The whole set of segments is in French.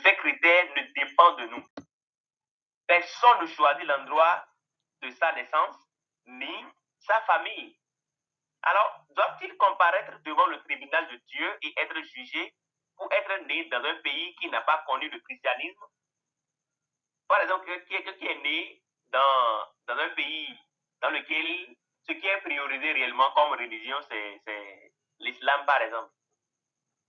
ces critères ne dépend de nous. Personne ne choisit l'endroit de sa naissance, ni sa famille. Alors, doit-il comparaître devant le tribunal de Dieu et être jugé pour être né dans un pays qui n'a pas connu le christianisme? Par exemple, qui est né dans un pays dans lequel ce qui est priorisé réellement comme religion, c'est l'islam, par exemple.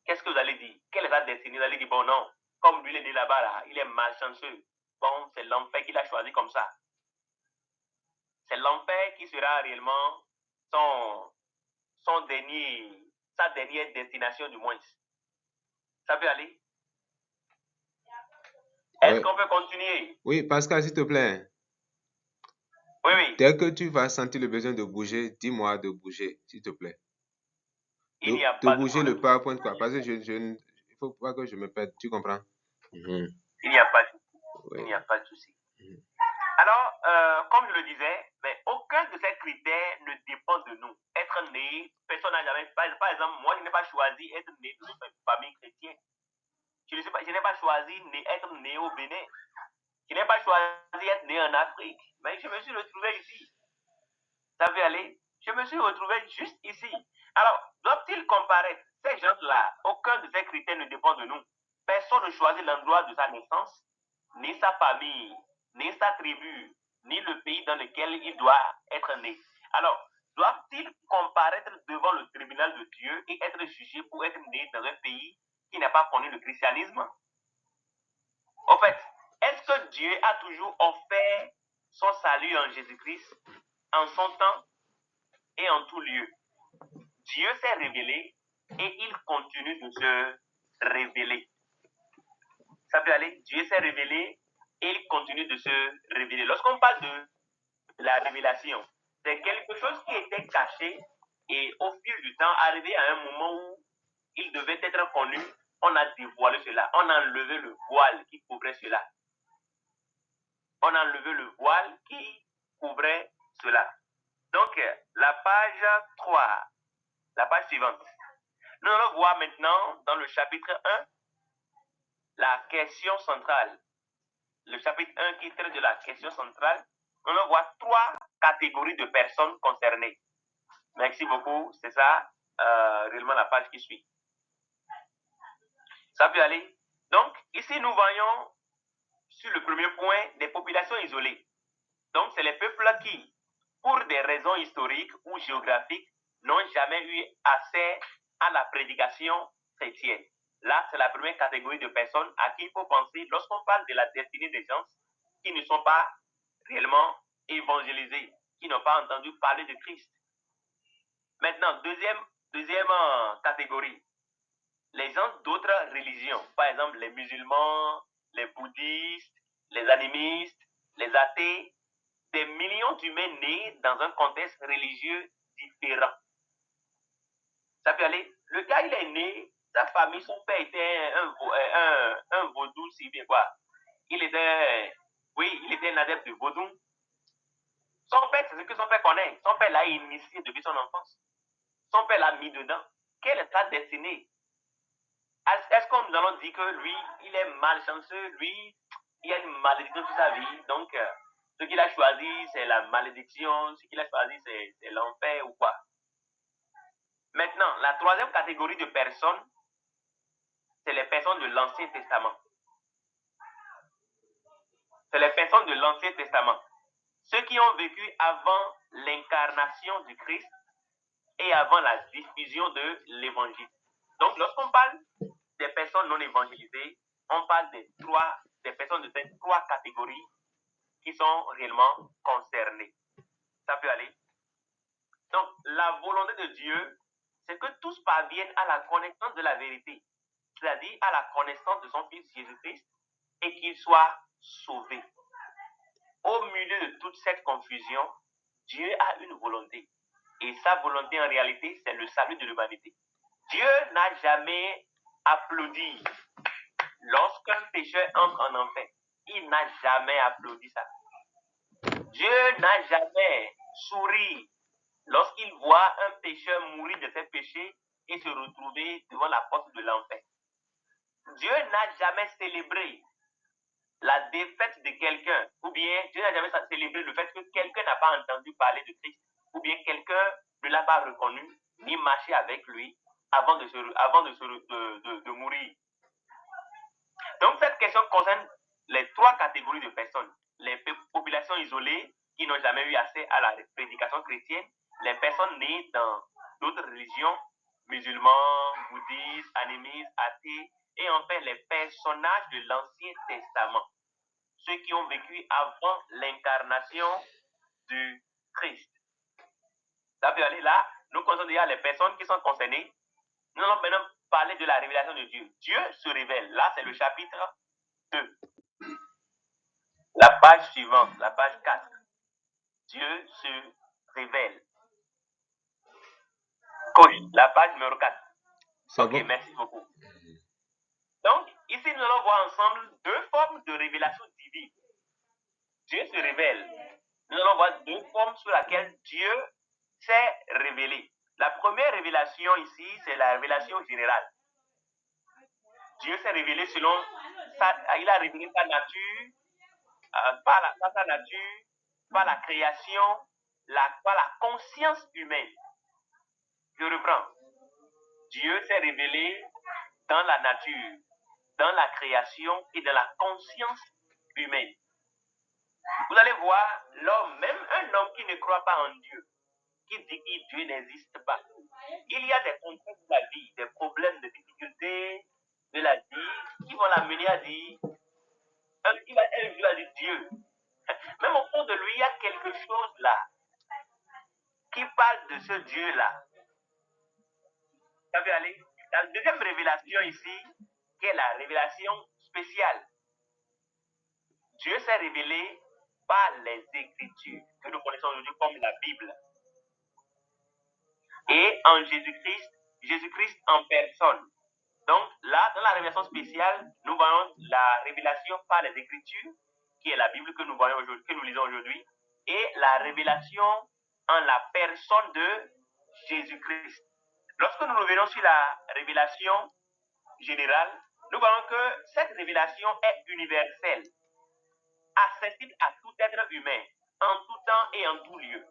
Qu'est-ce que vous allez dire? Quelle est sa destinée? Vous allez dire, bon, non, comme lui, il est né là-bas, là, il est malchanceux. Bon, c'est l'enfer qu'il a choisi comme ça. C'est l'enfer qui sera réellement sa dernière destination du moins. Ça peut aller? Est-ce qu'on peut continuer? Oui, Pascal, s'il te plaît. Oui. Dès que tu vas sentir le besoin de bouger, dis-moi de bouger, s'il te plaît. Il n'y a De pas de bouger problème. le PowerPoint, quoi. Parce que il ne faut pas que je me perde, tu comprends? Il n'y a pas de souci. Oui. Il n'y a pas de souci. Alors, comme je le disais, mais aucun de ces critères ne dépend de nous. Être né, personne n'a jamais. Par exemple, moi, je n'ai pas choisi être né dans une famille chrétienne. Je n'ai pas choisi être né au Bénin. Je n'ai pas choisi être né en Afrique. Mais je me suis retrouvé ici. Ça veut aller? Je me suis retrouvé juste ici. Alors, doivent-ils comparer ces gens-là? Aucun de ces critères ne dépend de nous. Personne ne choisit l'endroit de sa naissance, ni sa famille, ni sa tribu, ni le pays dans lequel il doit être né. Alors, doivent-ils comparaître devant le tribunal de Dieu et être jugés pour être nés dans un pays qui n'a pas connu le christianisme? En fait, est-ce que Dieu a toujours offert son salut en Jésus-Christ en son temps et en tout lieu? Dieu s'est révélé et il continue de se révéler. Ça peut aller? Dieu s'est révélé et il continue de se révéler. Lorsqu'on parle de la révélation, c'est quelque chose qui était caché et au fil du temps, arrivé à un moment où il devait être connu, on a dévoilé cela. On a enlevé le voile qui couvrait cela. On a enlevé le voile qui couvrait cela. Donc, la page 3, la page suivante. Nous allons voir maintenant dans le chapitre 1 la question centrale. Le chapitre 1 qui traite de la question centrale, nous allons voir 3 catégories de personnes concernées. Merci beaucoup, c'est ça réellement la page qui suit. Ça peut aller? Donc, ici nous voyons sur le premier point des populations isolées. Donc, c'est les peuples qui, pour des raisons historiques ou géographiques, n'ont jamais eu accès à la prédication chrétienne. Là, c'est la première catégorie de personnes à qui il faut penser lorsqu'on parle de la destinée des gens qui ne sont pas réellement évangélisés, qui n'ont pas entendu parler de Christ. Maintenant, deuxième catégorie, les gens d'autres religions, par exemple les musulmans, les bouddhistes, les animistes, les athées, des millions d'humains nés dans un contexte religieux différent. Ça peut aller. Le gars, il est né, sa famille, son père était un vaudou, si bien quoi. Il était un adepte de vaudou. Son père, c'est ce que son père connaît. Son père l'a initié depuis son enfance. Son père l'a mis dedans. Quelle est sa destinée? Est-ce que nous allons dire que lui, il est malchanceux, lui, il a une malédiction toute sa vie, donc ce qu'il a choisi, c'est la malédiction, ce qu'il a choisi, c'est l'enfer ou quoi? Maintenant, la troisième catégorie de personnes, c'est les personnes de l'Ancien Testament. C'est les personnes de l'Ancien Testament. Ceux qui ont vécu avant l'incarnation du Christ et avant la diffusion de l'Évangile. Donc, lorsqu'on parle des personnes non évangélisées, on parle des personnes de ces 3 catégories qui sont réellement concernées. Ça peut aller? Donc, la volonté de Dieu, c'est que tous parviennent à la connaissance de la vérité, c'est-à-dire à la connaissance de son Fils Jésus-Christ, et qu'ils soient sauvés. Au milieu de toute cette confusion, Dieu a une volonté. Et sa volonté, en réalité, c'est le salut de l'humanité. Dieu n'a jamais applaudi lorsqu'un pécheur entre en enfer. Il n'a jamais applaudi ça. Dieu n'a jamais souri lorsqu'il voit un pécheur mourir de ses péchés et se retrouver devant la porte de l'enfer. Dieu n'a jamais célébré la défaite de quelqu'un, ou bien Dieu n'a jamais célébré le fait que quelqu'un n'a pas entendu parler de Christ, ou bien quelqu'un ne l'a pas reconnu, ni marché avec lui avant de mourir. Donc cette question concerne les trois catégories de personnes. Les populations isolées qui n'ont jamais eu accès à la prédication chrétienne, les personnes nées dans d'autres religions, musulmans, bouddhistes, animistes, athées, et enfin les personnages de l'Ancien Testament, ceux qui ont vécu avant l'incarnation du Christ. Ça peut aller là, nous considérons déjà les personnes qui sont concernées. Nous allons maintenant parler de la révélation de Dieu. Dieu se révèle. Là, c'est le chapitre 2. La page suivante, la page 4. Dieu se révèle. Coach, la page numéro 4. Ça ok, va? merci beaucoup. Donc, ici, nous allons voir ensemble deux formes de révélation divine. Dieu se révèle. Nous allons voir deux formes sur lesquelles Dieu s'est révélé. La première révélation ici, c'est la révélation générale. Dieu s'est révélé il a révélé sa nature, par sa nature, par la création, par la conscience humaine. Je reprends. Dieu s'est révélé dans la nature, dans la création et dans la conscience humaine. Vous allez voir l'homme, même un homme qui ne croit pas en Dieu, qui dit que Dieu n'existe pas. Il y a des contraintes de la vie, des problèmes, des difficultés de la vie qui vont l'amener à dire, il va un jour à dire Dieu. Même au fond de lui, il y a quelque chose là qui parle de ce Dieu-là. Ça veut aller. La deuxième révélation ici, qui est la révélation spéciale. Dieu s'est révélé par les Écritures, que nous connaissons aujourd'hui comme la Bible. Et en Jésus-Christ, Jésus-Christ en personne. Donc là, dans la révélation spéciale, nous voyons la révélation par les Écritures, qui est la Bible que nous voyons aujourd'hui, que nous lisons aujourd'hui, et la révélation en la personne de Jésus-Christ. Lorsque nous revenons sur la révélation générale, nous voyons que cette révélation est universelle, accessible à tout être humain, en tout temps et en tout lieu.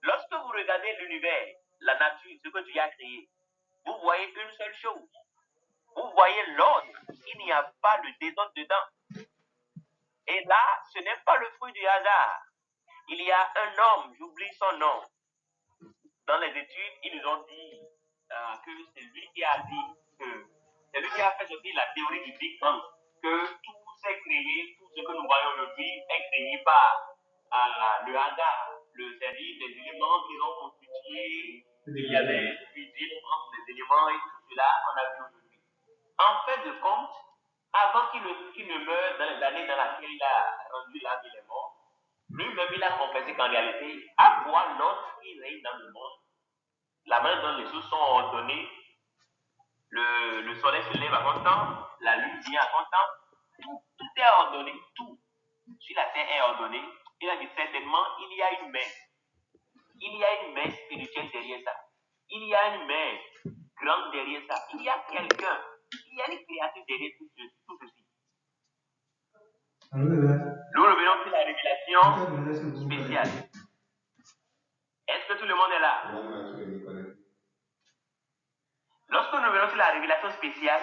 Lorsque vous regardez l'univers, la nature, ce que Dieu a créé, vous voyez une seule chose. Vous voyez l'ordre. Il n'y a pas de désordre dedans. Et là, ce n'est pas le fruit du hasard. Il y a un homme, j'oublie son nom. Dans les études, ils nous ont dit que c'est lui qui a dit que c'est lui qui a fait sortir la théorie du Big Bang, que tout s'est créé, tout ce que nous voyons aujourd'hui est créé par le hasard, c'est-à-dire des éléments qui ont constitué, il y a des fusions entre les éléments et tout cela, on a vu aujourd'hui. En fait de compte, avant qu'il ne meure dans les années dans lesquelles il a rendu la vie des morts, lui-même il a confessé qu'en réalité, à voir l'autre qui règne dans le monde, la manière dont les choses sont ordonnées, le soleil se lève à son temps, la lune vient à son temps, tout est ordonné, tout sur la terre est ordonné. Il a dit certainement, il y a une main. Il y a une main spirituelle derrière ça. Il y a une main grande derrière ça. Il y a quelqu'un. Il y a une créature derrière tout ceci. Nous revenons sur la révélation spéciale. Est-ce que tout le monde est là? Lorsque nous revenons sur la révélation spéciale,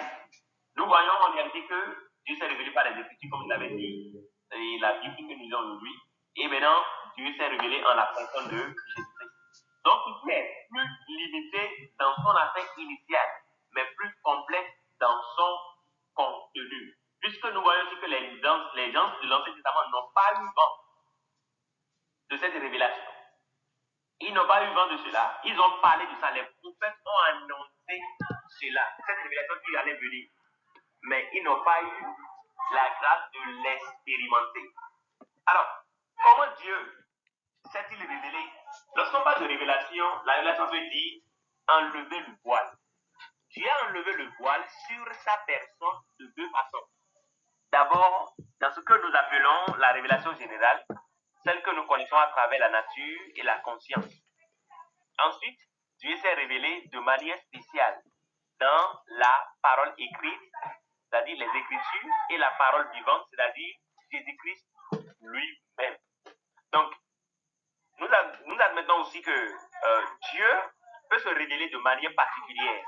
nous voyons en réalité que Dieu s'est révélé par les Écritures, comme je l'avais dit, et la Bible que nous lisons aujourd'hui. Et maintenant, Dieu s'est révélé en la personne de Jésus-Christ. Donc, il est plus limité dans son aspect initial, mais plus complexe dans son contenu. Puisque nous voyons aussi que les gens de l'Ancien Testament n'ont pas eu vent de cette révélation. Ils n'ont pas eu vent de cela. Ils ont parlé de ça. Les prophètes ont annoncé cela, cette révélation qui allait venir. Mais ils n'ont pas eu la grâce de l'expérimenter. Alors, comment Dieu s'est-il révélé? Lorsqu'on parle de révélation, la révélation veut dire enlever le voile. Dieu a enlevé le voile sur sa personne de deux façons. D'abord, dans ce que nous appelons la révélation générale, celle que nous connaissons à travers la nature et la conscience. Ensuite, Dieu s'est révélé de manière spéciale dans la parole écrite c'est-à-dire les Écritures, et la parole vivante, c'est-à-dire Jésus-Christ lui-même. Donc, nous admettons aussi que Dieu peut se révéler de manière particulière,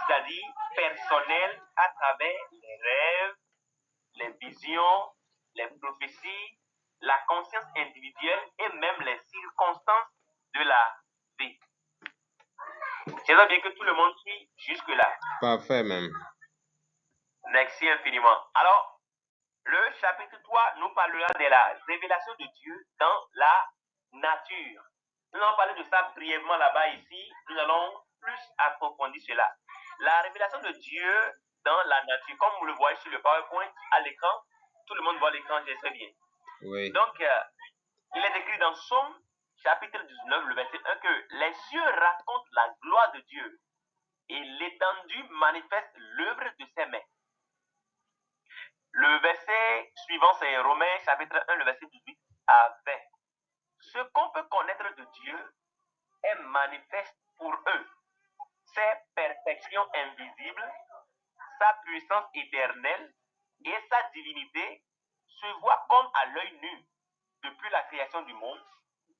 c'est-à-dire personnelle, à travers les rêves, les visions, les prophéties, la conscience individuelle et même les circonstances de la vie. J'aimerais bien que tout le monde suit jusque-là. Parfait même. Merci infiniment. Alors, le chapitre 3 nous parlera de la révélation de Dieu dans la nature. Nous allons parler de ça brièvement là-bas ici. Nous allons plus approfondir cela. La révélation de Dieu dans la nature, comme vous le voyez sur le PowerPoint à l'écran, tout le monde voit l'écran, j'espère bien. Oui. Donc, il est écrit dans Somme, chapitre 19, le verset 1, que les cieux racontent la gloire de Dieu et l'étendue manifeste l'œuvre de ses mains. Le verset suivant, c'est Romains, chapitre 1, le verset 18 à 20. Ce qu'on peut connaître de Dieu est manifeste pour eux. Ses perfections invisibles, sa puissance éternelle et sa divinité se voient comme à l'œil nu depuis la création du monde.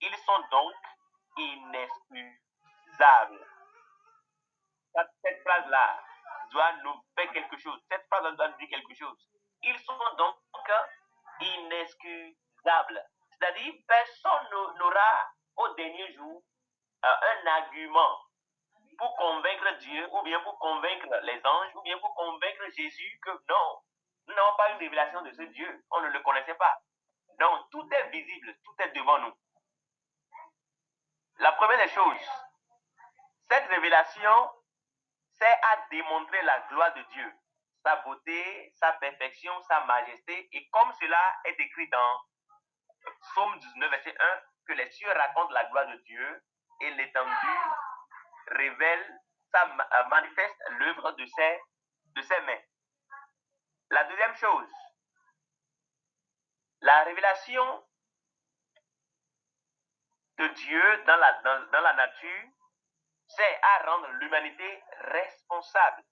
Ils sont donc inexcusables. Cette phrase-là doit nous faire quelque chose. Cette phrase doit nous dire quelque chose. Ils sont donc inexcusables. C'est-à-dire, personne n'aura au dernier jour un argument pour convaincre Dieu, ou bien pour convaincre les anges, ou bien pour convaincre Jésus que non, nous n'avons pas une révélation de ce Dieu. On ne le connaissait pas. Non, tout est visible, tout est devant nous. La première des choses, cette révélation c'est à démontrer la gloire de Dieu, sa beauté, sa perfection, sa majesté, et comme cela est écrit dans Psaume 19, verset 1, que les cieux racontent la gloire de Dieu et l'étendue révèle, manifeste l'œuvre de ses mains. La deuxième chose, la révélation de Dieu dans la nature, c'est à rendre l'humanité responsable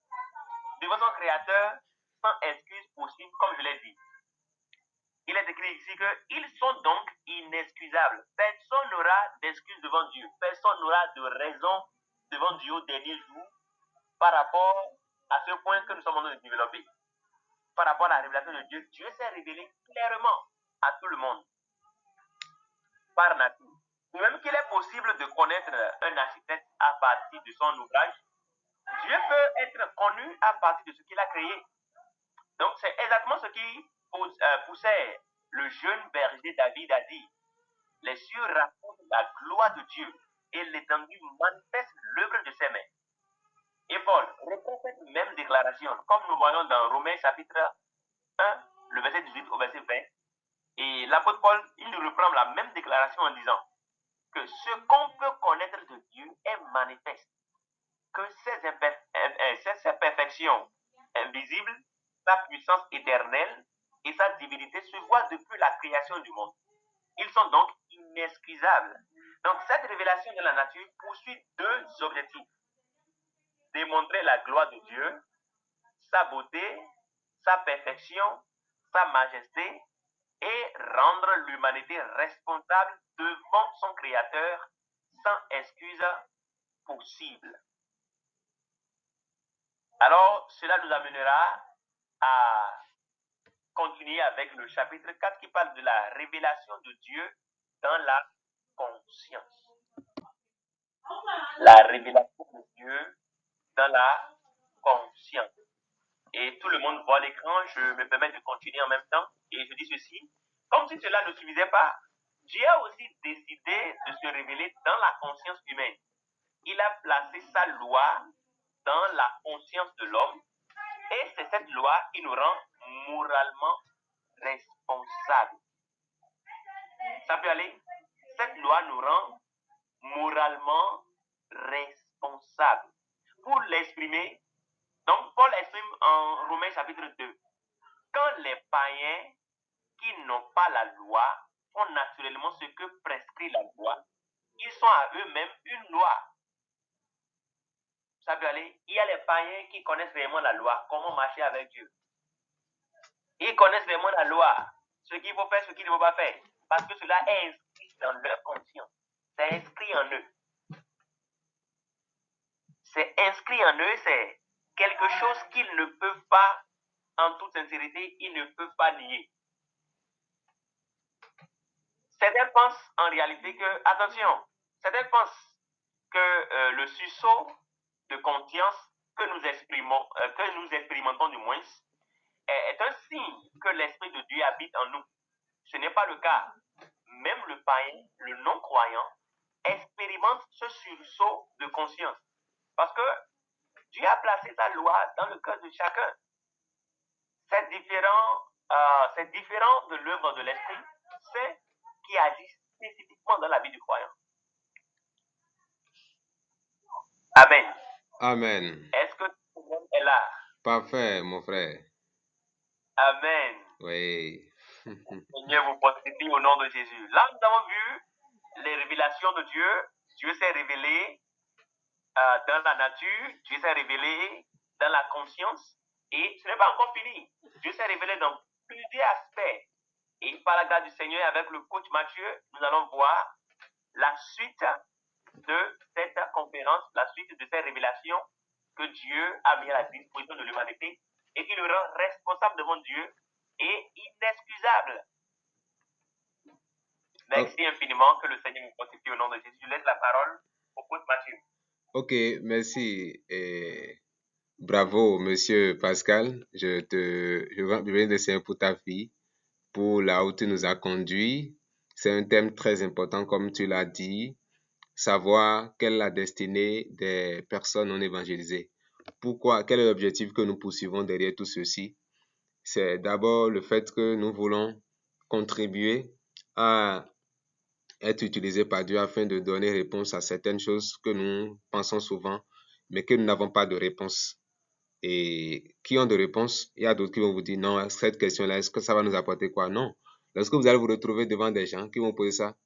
devant son Créateur sans excuse possible, comme je l'ai dit. Il est écrit ici qu'ils sont donc inexcusables. Personne n'aura d'excuse devant Dieu. Personne n'aura de raison devant Dieu au dernier jour par rapport à ce point que nous sommes en train de développer. Par rapport à la révélation de Dieu, Dieu s'est révélé clairement à tout le monde par nature. Même qu'il est possible de connaître un architecte à partir de son ouvrage, Dieu peut être connu à partir de ce qu'il a créé. Donc c'est exactement ce qui poussait le jeune berger David a dit: les cieux racontent la gloire de Dieu et l'étendue manifeste l'œuvre de ses mains. Et Paul reprend cette même déclaration, comme nous voyons dans Romains chapitre 1, le verset 18 au verset 20. Et l'apôtre Paul, il reprend la même déclaration en disant que ce qu'on peut connaître de Dieu est manifeste, que ses perfections invisibles, sa puissance éternelle et sa divinité se voient depuis la création du monde. Ils sont donc inexcusables. Donc cette révélation de la nature poursuit deux objectifs: démontrer la gloire de Dieu, sa beauté, sa perfection, sa majesté, et rendre l'humanité responsable devant son Créateur sans excuse possible. Alors, cela nous amènera à continuer avec le chapitre 4 qui parle de la révélation de Dieu dans la conscience. La révélation de Dieu dans la conscience. Et tout le monde voit l'écran, je me permets de continuer en même temps et je dis ceci: comme si cela ne suffisait pas, Dieu a aussi décidé de se révéler dans la conscience humaine. Il a placé sa loi dans la conscience de l'homme et c'est cette loi qui nous rend moralement responsables. Ça peut aller? Cette loi nous rend moralement responsables. Pour l'exprimer, donc Paul exprime en Romains chapitre 2, quand les païens qui n'ont pas la loi font naturellement ce que prescrit la loi, ils sont à eux-mêmes une loi. Ça peut aller? Il y a les païens qui connaissent réellement la loi, comment marcher avec Dieu. Ils connaissent vraiment la loi, ce qu'il faut faire, ce qu'il ne faut pas faire, parce que cela est inscrit dans leur conscience. C'est inscrit en eux. C'est inscrit en eux, c'est quelque chose qu'ils ne peuvent pas, en toute sincérité, ils ne peuvent pas nier. Certains pensent en réalité que, attention, certains pensent que le sursaut de conscience que nous expérimentons du moins, est un signe que l'Esprit de Dieu habite en nous. Ce n'est pas le cas. Même le païen, le non-croyant, expérimente ce sursaut de conscience. Parce que Dieu a placé sa loi dans le cœur de chacun. C'est différent de l'œuvre de l'Esprit, c'est qui agit spécifiquement dans la vie du croyant. Amen. Amen. Est-ce que tout le monde est là? Parfait, mon frère. Amen. Oui. Seigneur vous fortifie au nom de Jésus. Là, nous avons vu les révélations de Dieu. Dieu s'est révélé dans la nature, Dieu s'est révélé dans la conscience, et ce n'est pas encore fini. Dieu s'est révélé dans plusieurs aspects. Et par la grâce du Seigneur, avec le coach Mathieu, nous allons voir la suite de cette conférence, la suite de ces révélations que Dieu a mis à la disposition de l'humanité et qui le rend responsable devant Dieu et inexcusable. Merci infiniment, que le Seigneur nous fortifie au nom de Jésus. Je laisse la parole au coach Mathieu. Ok, merci. Bravo, monsieur Pascal. Je viens d'essayer pour ta fille, pour là où tu nous as conduit. C'est un thème très important, comme tu l'as dit. Savoir quelle est la destinée des personnes non évangélisées. Pourquoi, quel est l'objectif que nous poursuivons derrière tout ceci? C'est d'abord le fait que nous voulons contribuer à être utilisés par Dieu afin de donner réponse à certaines choses que nous pensons souvent, mais que nous n'avons pas de réponse. Et qui ont de réponses, il y a d'autres qui vont vous dire, non, cette question-là, est-ce que ça va nous apporter quoi? Non. Lorsque vous allez vous retrouver devant des gens qui vont poser ça,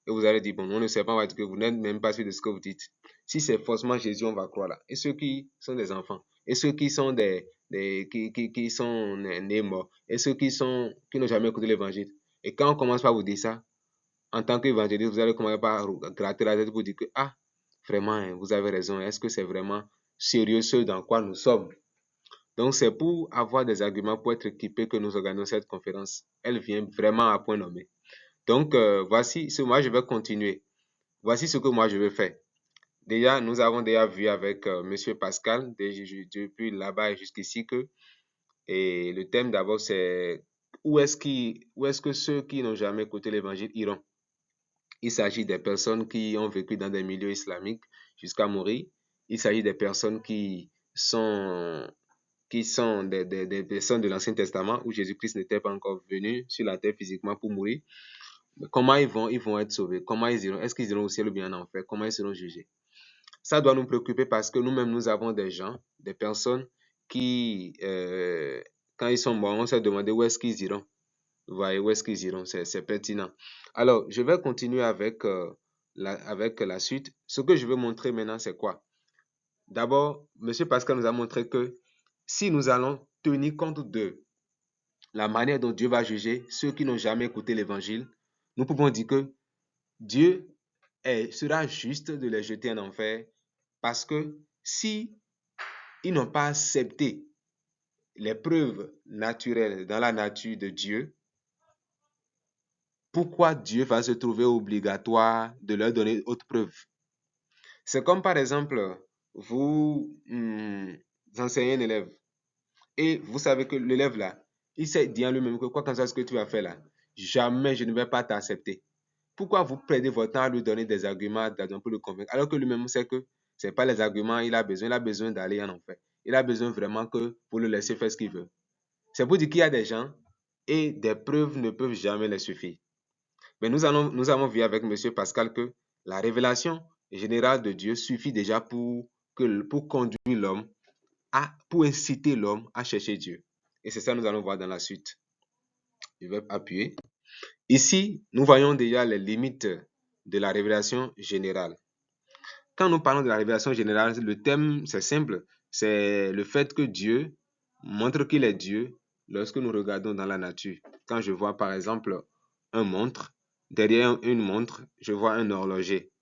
et vous allez dire, bon, on ne sait pas, on va dire que vous n'êtes même pas sûr de ce que vous dites. Si c'est forcément Jésus, on va croire là. Et ceux qui sont des enfants, et ceux qui sont qui sont nés morts, et ceux qui n'ont jamais écouté l'évangile. Et quand on commence par vous dire ça, en tant qu'évangéliste, vous allez commencer par gratter la tête pour dire que, ah, vraiment, hein, vous avez raison, est-ce que c'est vraiment sérieux ce dans quoi nous sommes? Donc, c'est pour avoir des arguments pour être équipé que nous organisons cette conférence. Elle vient vraiment à point nommé. Donc, voici, moi, je vais continuer. Voici ce que moi, je vais faire. Déjà, nous avons déjà vu avec Monsieur Pascal, depuis là-bas et jusqu'ici, et le thème d'abord, c'est où est-ce que ceux qui n'ont jamais écouté l'évangile iront? Il s'agit des personnes qui ont vécu dans des milieux islamiques jusqu'à mourir. Il s'agit des personnes qui sont des personnes de l'Ancien Testament où Jésus-Christ n'était pas encore venu sur la terre physiquement pour mourir. Mais comment ils vont être sauvés? Comment ils iront? Est-ce qu'ils iront au ciel ou bien en enfer? Comment ils seront jugés? Ça doit nous préoccuper parce que nous-mêmes, nous avons des gens, des personnes qui, quand ils sont morts, on s'est demandé où est-ce qu'ils iront. Vous voyez, où est-ce qu'ils iront? C'est pertinent. Alors, je vais continuer avec la suite. Ce que je veux montrer maintenant, c'est quoi? D'abord, M. Pascal nous a montré que si nous allons tenir compte de la manière dont Dieu va juger ceux qui n'ont jamais écouté l'évangile, nous pouvons dire que Dieu sera juste de les jeter en enfer parce que si ils n'ont pas accepté les preuves naturelles dans la nature de Dieu, pourquoi Dieu va se trouver obligatoire de leur donner autre preuve? C'est comme par exemple, vous enseignez un élève et vous savez que l'élève là, il s'est dit en lui-même que quoi que ce que tu vas faire là, jamais je ne vais pas t'accepter. Pourquoi vous perdez votre temps à lui donner des arguments pour le convaincre, alors que lui-même sait que ce n'est pas les arguments il a besoin d'aller en enfer. Il a besoin vraiment que pour le laisser faire ce qu'il veut. C'est pour dire qu'il y a des gens et des preuves ne peuvent jamais les suffire. Mais nous avons vu avec M. Pascal que la révélation générale de Dieu suffit déjà pour conduire l'homme, pour inciter l'homme à chercher Dieu. Et c'est ça que nous allons voir dans la suite. Je vais appuyer. Ici, nous voyons déjà les limites de la révélation générale. Quand nous parlons de la révélation générale, le thème, c'est simple. C'est le fait que Dieu montre qu'il est Dieu lorsque nous regardons dans la nature, quand je vois par exemple un montre, derrière une montre, je vois un horloger.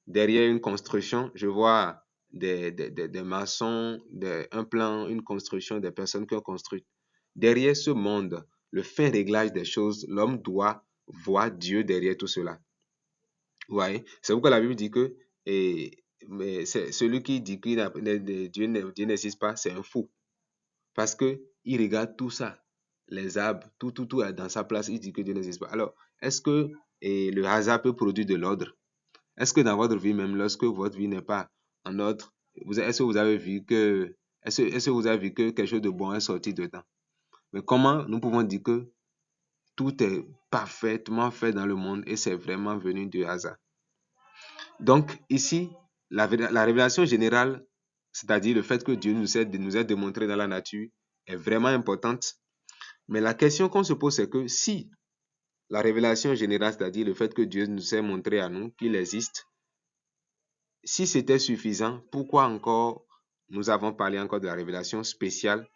Derrière une construction, je vois des maçons, un plan, une construction, des personnes qui ont construit. Derrière ce monde, le fin réglage des choses, l'homme doit voir Dieu derrière tout cela. Ouais, c'est pourquoi la Bible dit que mais c'est celui qui dit que Dieu n'existe pas, c'est un fou. Parce que il regarde tout ça, les arbres, tout est dans sa place, il dit que Dieu n'existe pas. Alors, est-ce que le hasard peut produire de l'ordre? Est-ce que dans votre vie, même lorsque votre vie n'est pas en ordre, est-ce que vous avez vu que, est-ce que vous avez vu que quelque chose de bon est sorti dedans? Mais comment nous pouvons dire que tout est parfaitement fait dans le monde et c'est vraiment venu du hasard? Donc, ici, la révélation générale, c'est-à-dire le fait que Dieu nous a démontré dans la nature, est vraiment importante. Mais la question qu'on se pose, c'est que si la révélation générale, c'est-à-dire le fait que Dieu nous ait montré à nous qu'il existe, si c'était suffisant, pourquoi encore nous avons parlé encore de la révélation spéciale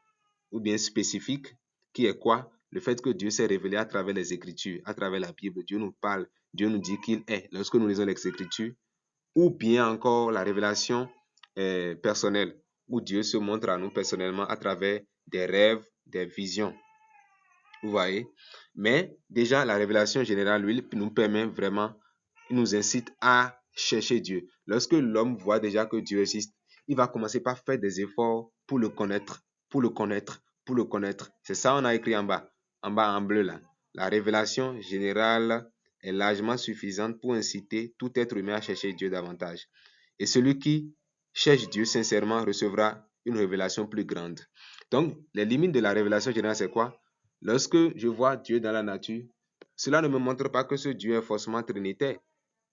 ou bien spécifique, qui est quoi? Le fait que Dieu s'est révélé à travers les Écritures, à travers la Bible. Dieu nous parle, Dieu nous dit qu'il est. Lorsque nous lisons les Écritures, ou bien encore la révélation personnelle, où Dieu se montre à nous personnellement à travers des rêves, des visions. Vous voyez? Mais déjà, la révélation générale, lui, nous permet vraiment, il nous incite à chercher Dieu. Lorsque l'homme voit déjà que Dieu existe, il va commencer par faire des efforts pour le connaître, pour le connaître, pour le connaître. C'est ça on a écrit en bas en bleu là. La révélation générale est largement suffisante pour inciter tout être humain à chercher Dieu davantage. Et celui qui cherche Dieu sincèrement recevra une révélation plus grande. Donc, les limites de la révélation générale, c'est quoi? Lorsque je vois Dieu dans la nature, cela ne me montre pas que ce Dieu est forcément trinitaire.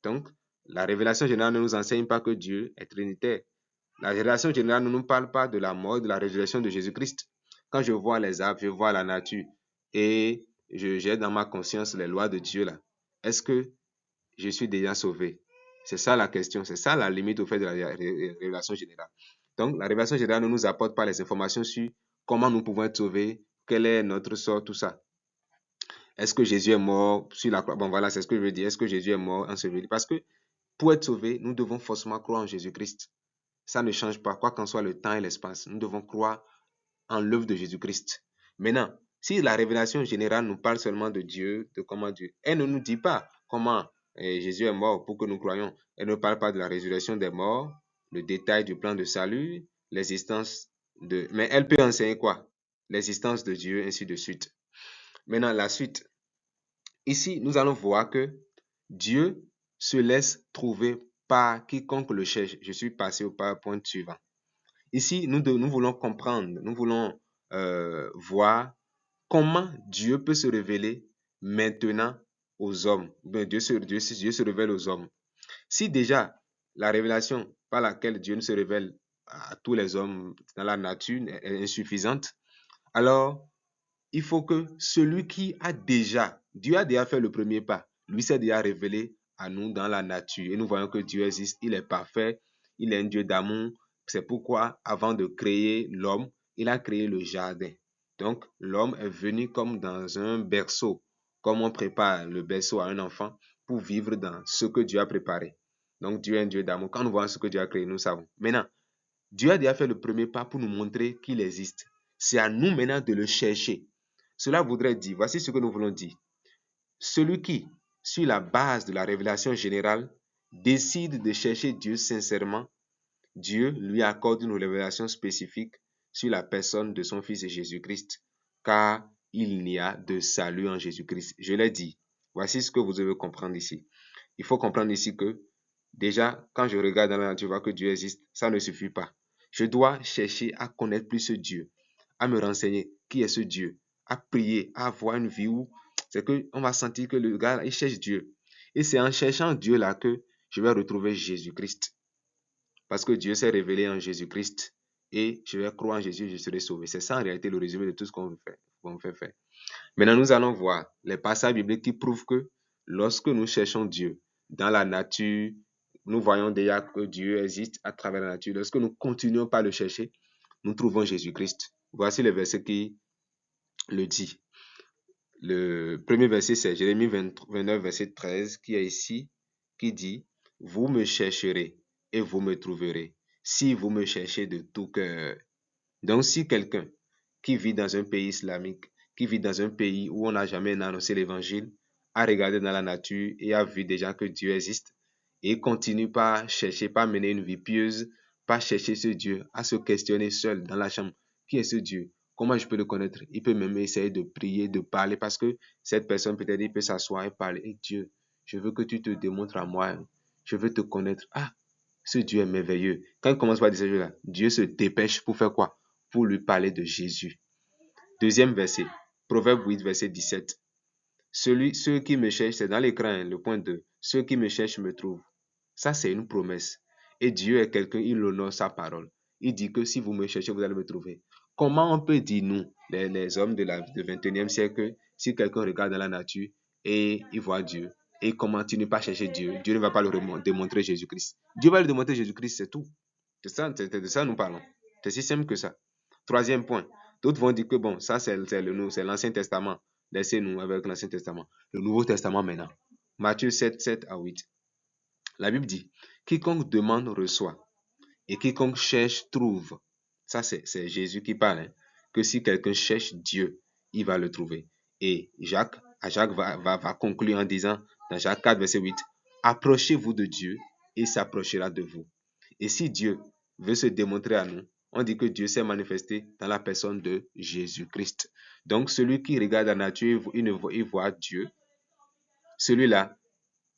Donc, la révélation générale ne nous enseigne pas que Dieu est trinitaire. La révélation générale ne nous parle pas de la mort, de la résurrection de Jésus-Christ. Quand je vois les arbres, je vois la nature et j'ai dans ma conscience les lois de Dieu là. Est-ce que je suis déjà sauvé? C'est ça la question, c'est ça la limite au fait de la révélation générale. Donc, la révélation générale ne nous apporte pas les informations sur comment nous pouvons être sauvés, quel est notre sort, tout ça. Est-ce que Jésus est mort sur la croix? Bon, voilà, c'est ce que je veux dire. Est-ce que Jésus est mort enseveli? Parce que pour être sauvé, nous devons forcément croire en Jésus-Christ. Ça ne change pas, quoi qu'en soit le temps et l'espace. Nous devons croire en l'œuvre de Jésus-Christ. Maintenant, si la révélation générale nous parle seulement de Dieu, de comment Dieu, elle ne nous dit pas comment Jésus est mort pour que nous croyions. Elle ne parle pas de la résurrection des morts, le détail du plan de salut, l'existence de... Mais elle peut enseigner quoi? L'existence de Dieu, ainsi de suite. Maintenant, la suite. Ici, nous allons voir que Dieu se laisse trouver par quiconque le cherche. Je suis passé au PowerPoint suivant. Ici, nous voulons comprendre, nous voulons voir comment Dieu peut se révéler maintenant aux hommes. Dieu se révèle aux hommes. Si déjà la révélation par laquelle Dieu se révèle à tous les hommes dans la nature est insuffisante, alors il faut que celui qui a déjà, Dieu a déjà fait le premier pas, lui s'est déjà révélé à nous dans la nature. Et nous voyons que Dieu existe, il est parfait, il est un Dieu d'amour. C'est pourquoi, avant de créer l'homme, il a créé le jardin. Donc, l'homme est venu comme dans un berceau, comme on prépare le berceau à un enfant pour vivre dans ce que Dieu a préparé. Donc, Dieu est un Dieu d'amour. Quand nous voyons ce que Dieu a créé, nous savons. Maintenant, Dieu a déjà fait le premier pas pour nous montrer qu'il existe. C'est à nous maintenant de le chercher. Cela voudrait dire, voici ce que nous voulons dire. Celui qui, sur la base de la révélation générale, décide de chercher Dieu sincèrement, Dieu lui accorde une révélation spécifique sur la personne de son Fils Jésus-Christ, car il n'y a de salut en Jésus-Christ. Je l'ai dit. Voici ce que vous devez comprendre ici. Il faut comprendre ici que, déjà, quand je regarde dans la nature, je vois que Dieu existe, ça ne suffit pas. Je dois chercher à connaître plus ce Dieu, à me renseigner qui est ce Dieu, à prier, à avoir une vie où c'est qu'on va sentir que le gars, il cherche Dieu. Et c'est en cherchant Dieu là que je vais retrouver Jésus-Christ. Parce que Dieu s'est révélé en Jésus-Christ et je vais croire en Jésus, je serai sauvé. C'est ça en réalité le résumé de tout ce qu'on fait faire. Maintenant, nous allons voir les passages bibliques qui prouvent que lorsque nous cherchons Dieu dans la nature, nous voyons déjà que Dieu existe à travers la nature. Lorsque nous continuons par le chercher, nous trouvons Jésus-Christ. Voici les versets qui le dit. Le premier verset, c'est Jérémie 29, verset 13, qui est ici, qui dit, « Vous me chercherez et vous me trouverez, si vous me cherchez de tout cœur. » Donc, si quelqu'un qui vit dans un pays islamique, qui vit dans un pays où on n'a jamais annoncé l'évangile, a regardé dans la nature et a vu déjà que Dieu existe, et continue pas chercher, pas mener une vie pieuse, pas chercher ce Dieu, à se questionner seul dans la chambre, qui est ce Dieu? Comment je peux le connaître? Il peut même essayer de prier, de parler, parce que cette personne, peut-être, il peut s'asseoir et parler. Et Dieu, je veux que tu te démontres à moi. Je veux te connaître. Ah, ce Dieu est merveilleux. Quand il commence par dire ce Dieu-là, Dieu se dépêche pour faire quoi? Pour lui parler de Jésus. Deuxième verset, Proverbe 8, verset 17. Ceux qui me cherchent, c'est dans l'écran, le point 2. Ceux qui me cherchent me trouvent. Ça, c'est une promesse. Et Dieu est quelqu'un, il honore sa parole. Il dit que si vous me cherchez, vous allez me trouver. Comment on peut dire, nous, les hommes du 21e siècle, que si quelqu'un regarde dans la nature et il voit Dieu, et il continue pas à chercher Dieu, Dieu ne va pas lui démontrer Jésus-Christ. Dieu va lui démontrer Jésus-Christ, c'est tout. C'est de ça nous parlons. C'est si simple que ça. Troisième point. D'autres vont dire que bon, ça c'est l'Ancien Testament. Laissez-nous avec l'Ancien Testament. Le Nouveau Testament maintenant. Matthieu 7, 7 à 8. La Bible dit, quiconque demande reçoit, et quiconque cherche trouve. Ça c'est Jésus qui parle. Hein, que si quelqu'un cherche Dieu, il va le trouver. Et Jacques va conclure en disant, dans Jacques 4, verset 8, approchez-vous de Dieu, et il s'approchera de vous. Et si Dieu veut se démontrer à nous, on dit que Dieu s'est manifesté dans la personne de Jésus-Christ. Donc, celui qui regarde la nature, il voit Dieu. Celui-là,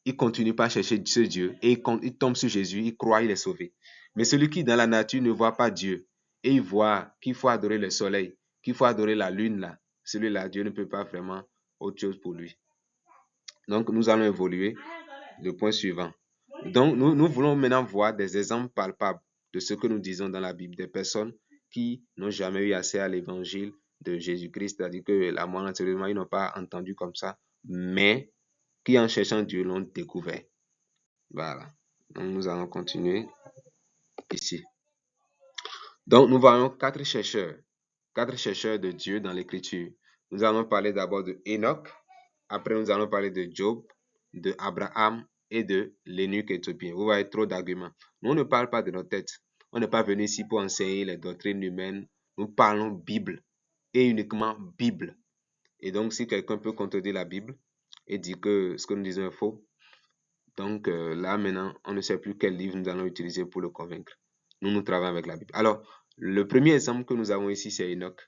il continue pas à chercher ce Dieu et il tombe sur Jésus, il croit, il est sauvé. Mais celui qui dans la nature ne voit pas Dieu et il voit qu'il faut adorer le soleil, qu'il faut adorer la lune là, celui-là, Dieu ne peut pas vraiment autre chose pour lui. Donc, nous allons évoluer. Le point suivant. Donc, nous voulons maintenant voir des exemples palpables de ce que nous disons dans la Bible, des personnes qui n'ont jamais eu accès à l'évangile de Jésus-Christ, c'est-à-dire que la mort naturellement, ils n'ont pas entendu comme ça, mais qui en cherchant Dieu l'ont découvert. Voilà. Donc, nous allons continuer ici. Donc, nous voyons quatre chercheurs de Dieu dans l'Écriture. Nous allons parler d'abord de Enoch, après nous allons parler de Job, de Abraham et de l'eunuque éthiopien. Vous voyez, trop d'arguments. Nous, on ne parle pas de notre tête. On n'est pas venu ici pour enseigner les doctrines humaines. Nous parlons Bible et uniquement Bible. Et donc, si quelqu'un peut contredire la Bible et dire que ce que nous disons est faux, donc là, maintenant, on ne sait plus quel livre nous allons utiliser pour le convaincre. Nous travaillons avec la Bible. Alors, le premier exemple que nous avons ici, c'est Enoch.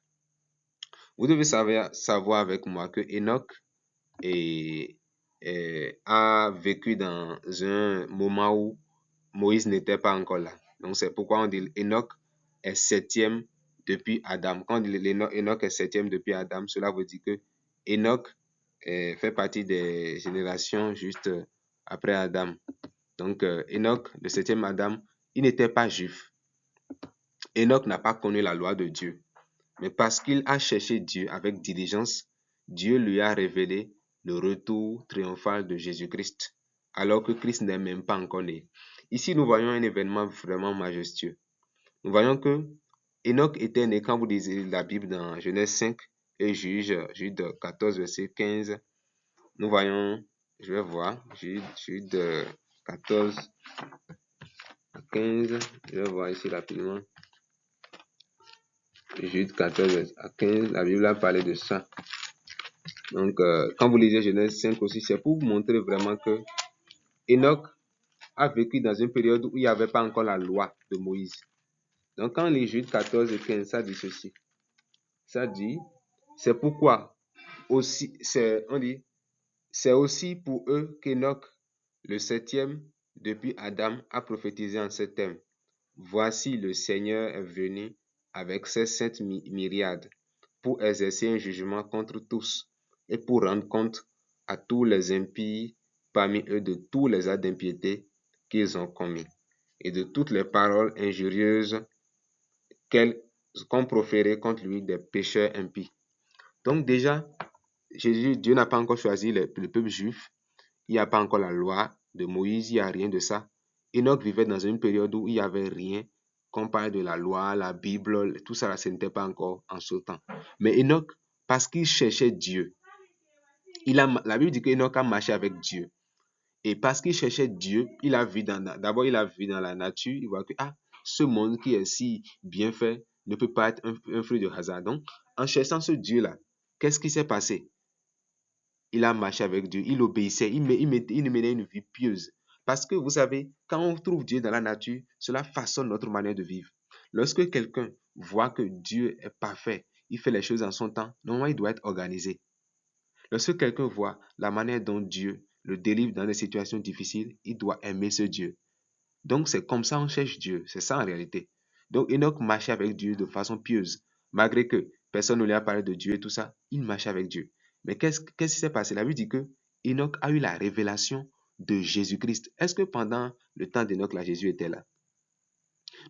Vous devez savoir avec moi que Enoch a vécu dans un moment où Moïse n'était pas encore là. Donc, c'est pourquoi on dit Enoch est septième depuis Adam. Quand on dit Enoch est septième depuis Adam, cela veut dire que Enoch fait partie des générations juste après Adam. Donc, Enoch, le septième Adam, il n'était pas juif. Enoch n'a pas connu la loi de Dieu. Mais parce qu'il a cherché Dieu avec diligence, Dieu lui a révélé le retour triomphal de Jésus-Christ, alors que Christ n'est même pas encore né. Ici, nous voyons un événement vraiment majestueux. Nous voyons que Enoch était né, quand vous lisez la Bible dans Genèse 5 et Jude 14, verset 15. Nous voyons, je vais voir, Jude 14 à 15. Je vais voir ici rapidement. Jude 14 à 15, la Bible a parlé de ça. Donc, quand vous lisez Genèse 5 aussi, c'est pour vous montrer vraiment que Enoch a vécu dans une période où il n'y avait pas encore la loi de Moïse. Donc, quand on lit Jude 14 et 15, ça dit ceci. Ça dit, c'est pourquoi aussi, c'est aussi pour eux qu'Enoch, le septième depuis Adam, a prophétisé en ces termes. Voici le Seigneur est venu avec ses saintes myriades pour exercer un jugement contre tous et pour rendre compte à tous les impies parmi eux de tous les actes d'impiété qu'ils ont commis et de toutes les paroles injurieuses qu'ont proférées contre lui des pécheurs impies. Donc déjà, Dieu n'a pas encore choisi le peuple juif, il n'y a pas encore la loi de Moïse, il n'y a rien de ça. Enoch vivait dans une période où il n'y avait rien, qu'on parle de la loi, la Bible, tout ça, ce n'était pas encore en ce temps. Mais Enoch, parce qu'il cherchait Dieu. La Bible dit qu'Enoch a marché avec Dieu. Et parce qu'il cherchait Dieu, d'abord il a vu dans la nature, il voit que ce monde qui est si bien fait ne peut pas être un fruit de hasard. Donc, en cherchant ce Dieu-là, qu'est-ce qui s'est passé? Il a marché avec Dieu, il obéissait, il menait une vie pieuse. Parce que vous savez, quand on trouve Dieu dans la nature, cela façonne notre manière de vivre. Lorsque quelqu'un voit que Dieu est parfait, il fait les choses en son temps, normalement il doit être organisé. Lorsque quelqu'un voit la manière dont Dieu le délivre dans des situations difficiles, il doit aimer ce Dieu. Donc c'est comme ça on cherche Dieu, c'est ça en réalité. Donc Enoch marchait avec Dieu de façon pieuse, malgré que personne ne lui a parlé de Dieu et tout ça, il marchait avec Dieu. Mais qu'est-ce qui s'est passé? La Bible dit que Enoch a eu la révélation de Jésus-Christ. Est-ce que pendant le temps d'Enoch, là, Jésus était là?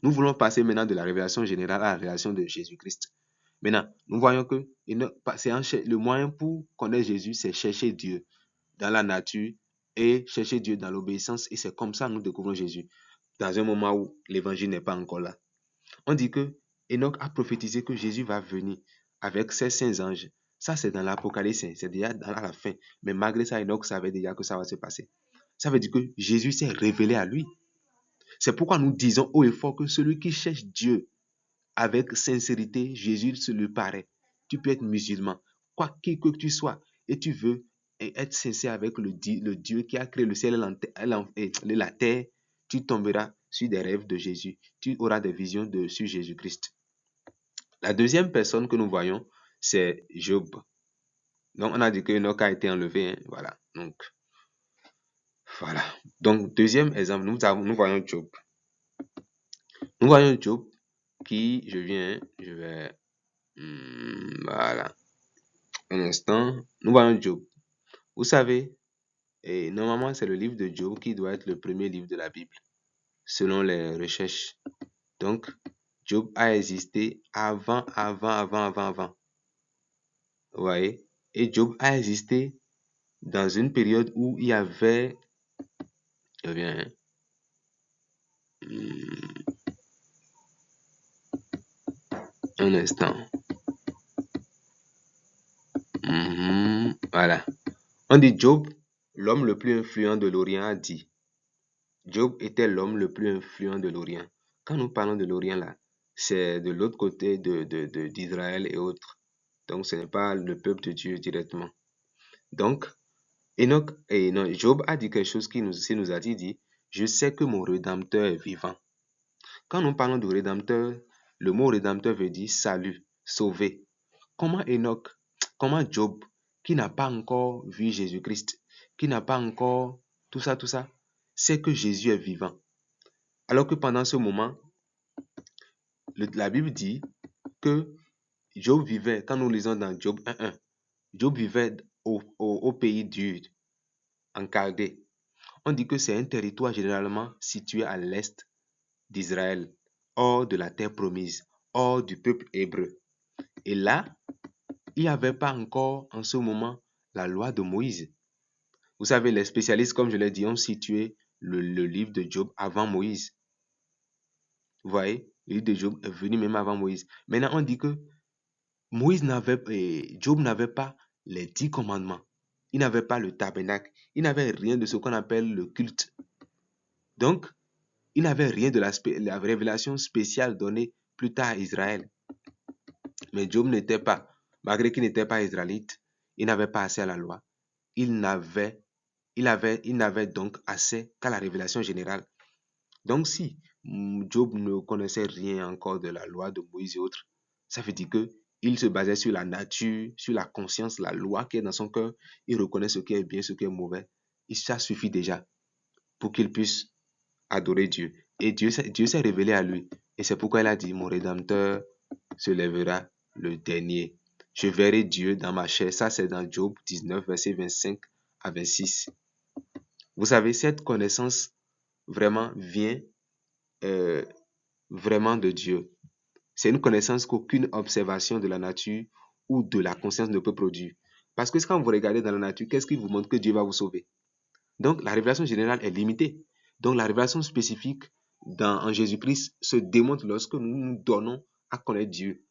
Nous voulons passer maintenant de la révélation générale à la révélation de Jésus-Christ. Maintenant, nous voyons que le moyen pour connaître Jésus, c'est chercher Dieu dans la nature et chercher Dieu dans l'obéissance. Et c'est comme ça que nous découvrons Jésus, dans un moment où l'évangile n'est pas encore là. On dit que Enoch a prophétisé que Jésus va venir avec ses saints anges. Ça, c'est dans l'Apocalypse, c'est déjà à la fin. Mais malgré ça, Enoch savait déjà que ça va se passer. Ça veut dire que Jésus s'est révélé à lui. C'est pourquoi nous disons haut et fort que celui qui cherche Dieu avec sincérité, Jésus se lui paraît. Tu peux être musulman, quoi que tu sois, et tu veux être sincère avec le Dieu qui a créé le ciel et la terre, tu tomberas sur des rêves de Jésus. Tu auras des visions sur Jésus-Christ. La deuxième personne que nous voyons, c'est Job. Donc, on a dit que Enoch a été enlevé. Voilà. Donc, deuxième exemple, nous voyons Job. Nous voyons Job qui, je vais... voilà. Un instant, nous voyons Job. Vous savez, et normalement, c'est le livre de Job qui doit être le premier livre de la Bible, selon les recherches. Donc, Job a existé avant. Vous voyez? Et Job a existé dans une période où il y avait... Je viens. Un instant. Voilà. On dit Job, l'homme le plus influent de l'Orient a dit. Job était l'homme le plus influent de l'Orient. Quand nous parlons de l'Orient là, c'est de l'autre côté d'Israël et autres. Donc ce n'est pas le peuple de Dieu directement. Donc, Job a dit quelque chose qui nous a dit, je sais que mon Rédempteur est vivant. Quand nous parlons de Rédempteur, le mot Rédempteur veut dire salut, sauver. Comment Job, qui n'a pas encore vu Jésus-Christ, qui n'a pas encore tout ça, sait que Jésus est vivant. Alors que pendant ce moment, la Bible dit que Job vivait, quand nous lisons dans Job 1.1, Job vivait au pays d'Ur, en Chaldée. On dit que c'est un territoire généralement situé à l'est d'Israël, hors de la terre promise, hors du peuple hébreu. Et là, il n'y avait pas encore en ce moment la loi de Moïse. Vous savez, les spécialistes, comme je l'ai dit, ont situé le livre de Job avant Moïse. Vous voyez, le livre de Job est venu même avant Moïse. Maintenant, on dit que Job n'avait pas les 10 commandements. Il n'avait pas le tabernacle. Il n'avait rien de ce qu'on appelle le culte. Donc, il n'avait rien de la révélation spéciale donnée plus tard à Israël. Mais Job n'était pas, malgré qu'il n'était pas israélite, il n'avait pas accès à la loi. Il n'avait donc accès qu'à la révélation générale. Donc, si Job ne connaissait rien encore de la loi de Moïse et autres, ça veut dire qu'il se basait sur la nature, sur la conscience, la loi qui est dans son cœur. Il reconnaît ce qui est bien, ce qui est mauvais. Et ça suffit déjà pour qu'il puisse adorer Dieu. Et Dieu s'est révélé à lui. Et c'est pourquoi il a dit, mon Rédempteur se lèvera le dernier. Je verrai Dieu dans ma chair. Ça, c'est dans Job 19, verset 25 à 26. Vous savez, cette connaissance vraiment vient vraiment de Dieu. C'est une connaissance qu'aucune observation de la nature ou de la conscience ne peut produire. Parce que quand vous regardez dans la nature, qu'est-ce qui vous montre que Dieu va vous sauver? Donc, la révélation générale est limitée. Donc, la révélation spécifique en Jésus-Christ se démontre lorsque nous nous donnons à connaître Dieu.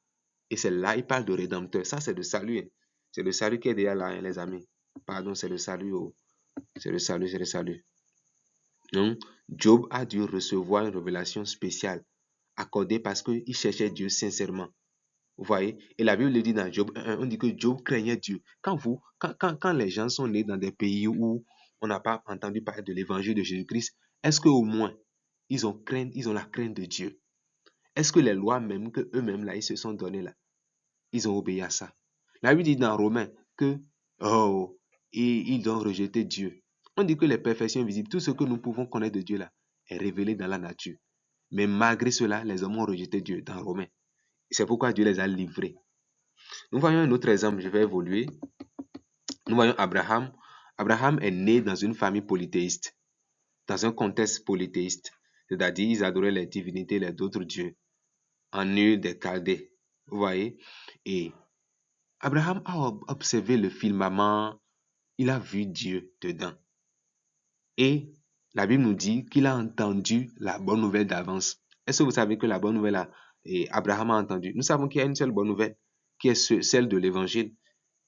Et c'est là, il parle de Rédempteur. Ça, c'est de salut. C'est le salut qui est déjà là, hein, les amis. Pardon, c'est le salut. C'est le salut, c'est le salut. Donc, Job a dû recevoir une révélation spéciale accordée parce qu'il cherchait Dieu sincèrement. Vous voyez? Et la Bible le dit dans Job 1, on dit que Job craignait Dieu. Quand les gens sont nés dans des pays où on n'a pas entendu parler de l'évangile de Jésus-Christ, est-ce qu'au moins ils ont la crainte de Dieu? Est-ce que les lois même que eux-mêmes là, ils se sont données là, ils ont obéi à ça? La Bible dit dans Romains que ils ont rejeté Dieu. On dit que les perfections visibles, tout ce que nous pouvons connaître de Dieu là, est révélé dans la nature. Mais malgré cela, les hommes ont rejeté Dieu dans Romains. C'est pourquoi Dieu les a livrés. Nous voyons un autre exemple, je vais évoluer. Nous voyons Abraham. Abraham est né dans une famille polythéiste, dans un contexte polythéiste. C'est-à-dire, ils adoraient les divinités, les autres dieux, en Ur des Chaldées. Vous voyez? Et Abraham a observé le firmament, il a vu Dieu dedans. Et la Bible nous dit qu'il a entendu la bonne nouvelle d'avance. Est-ce que vous savez que la bonne nouvelle, Abraham a entendu? Nous savons qu'il y a une seule bonne nouvelle, qui est celle de l'évangile,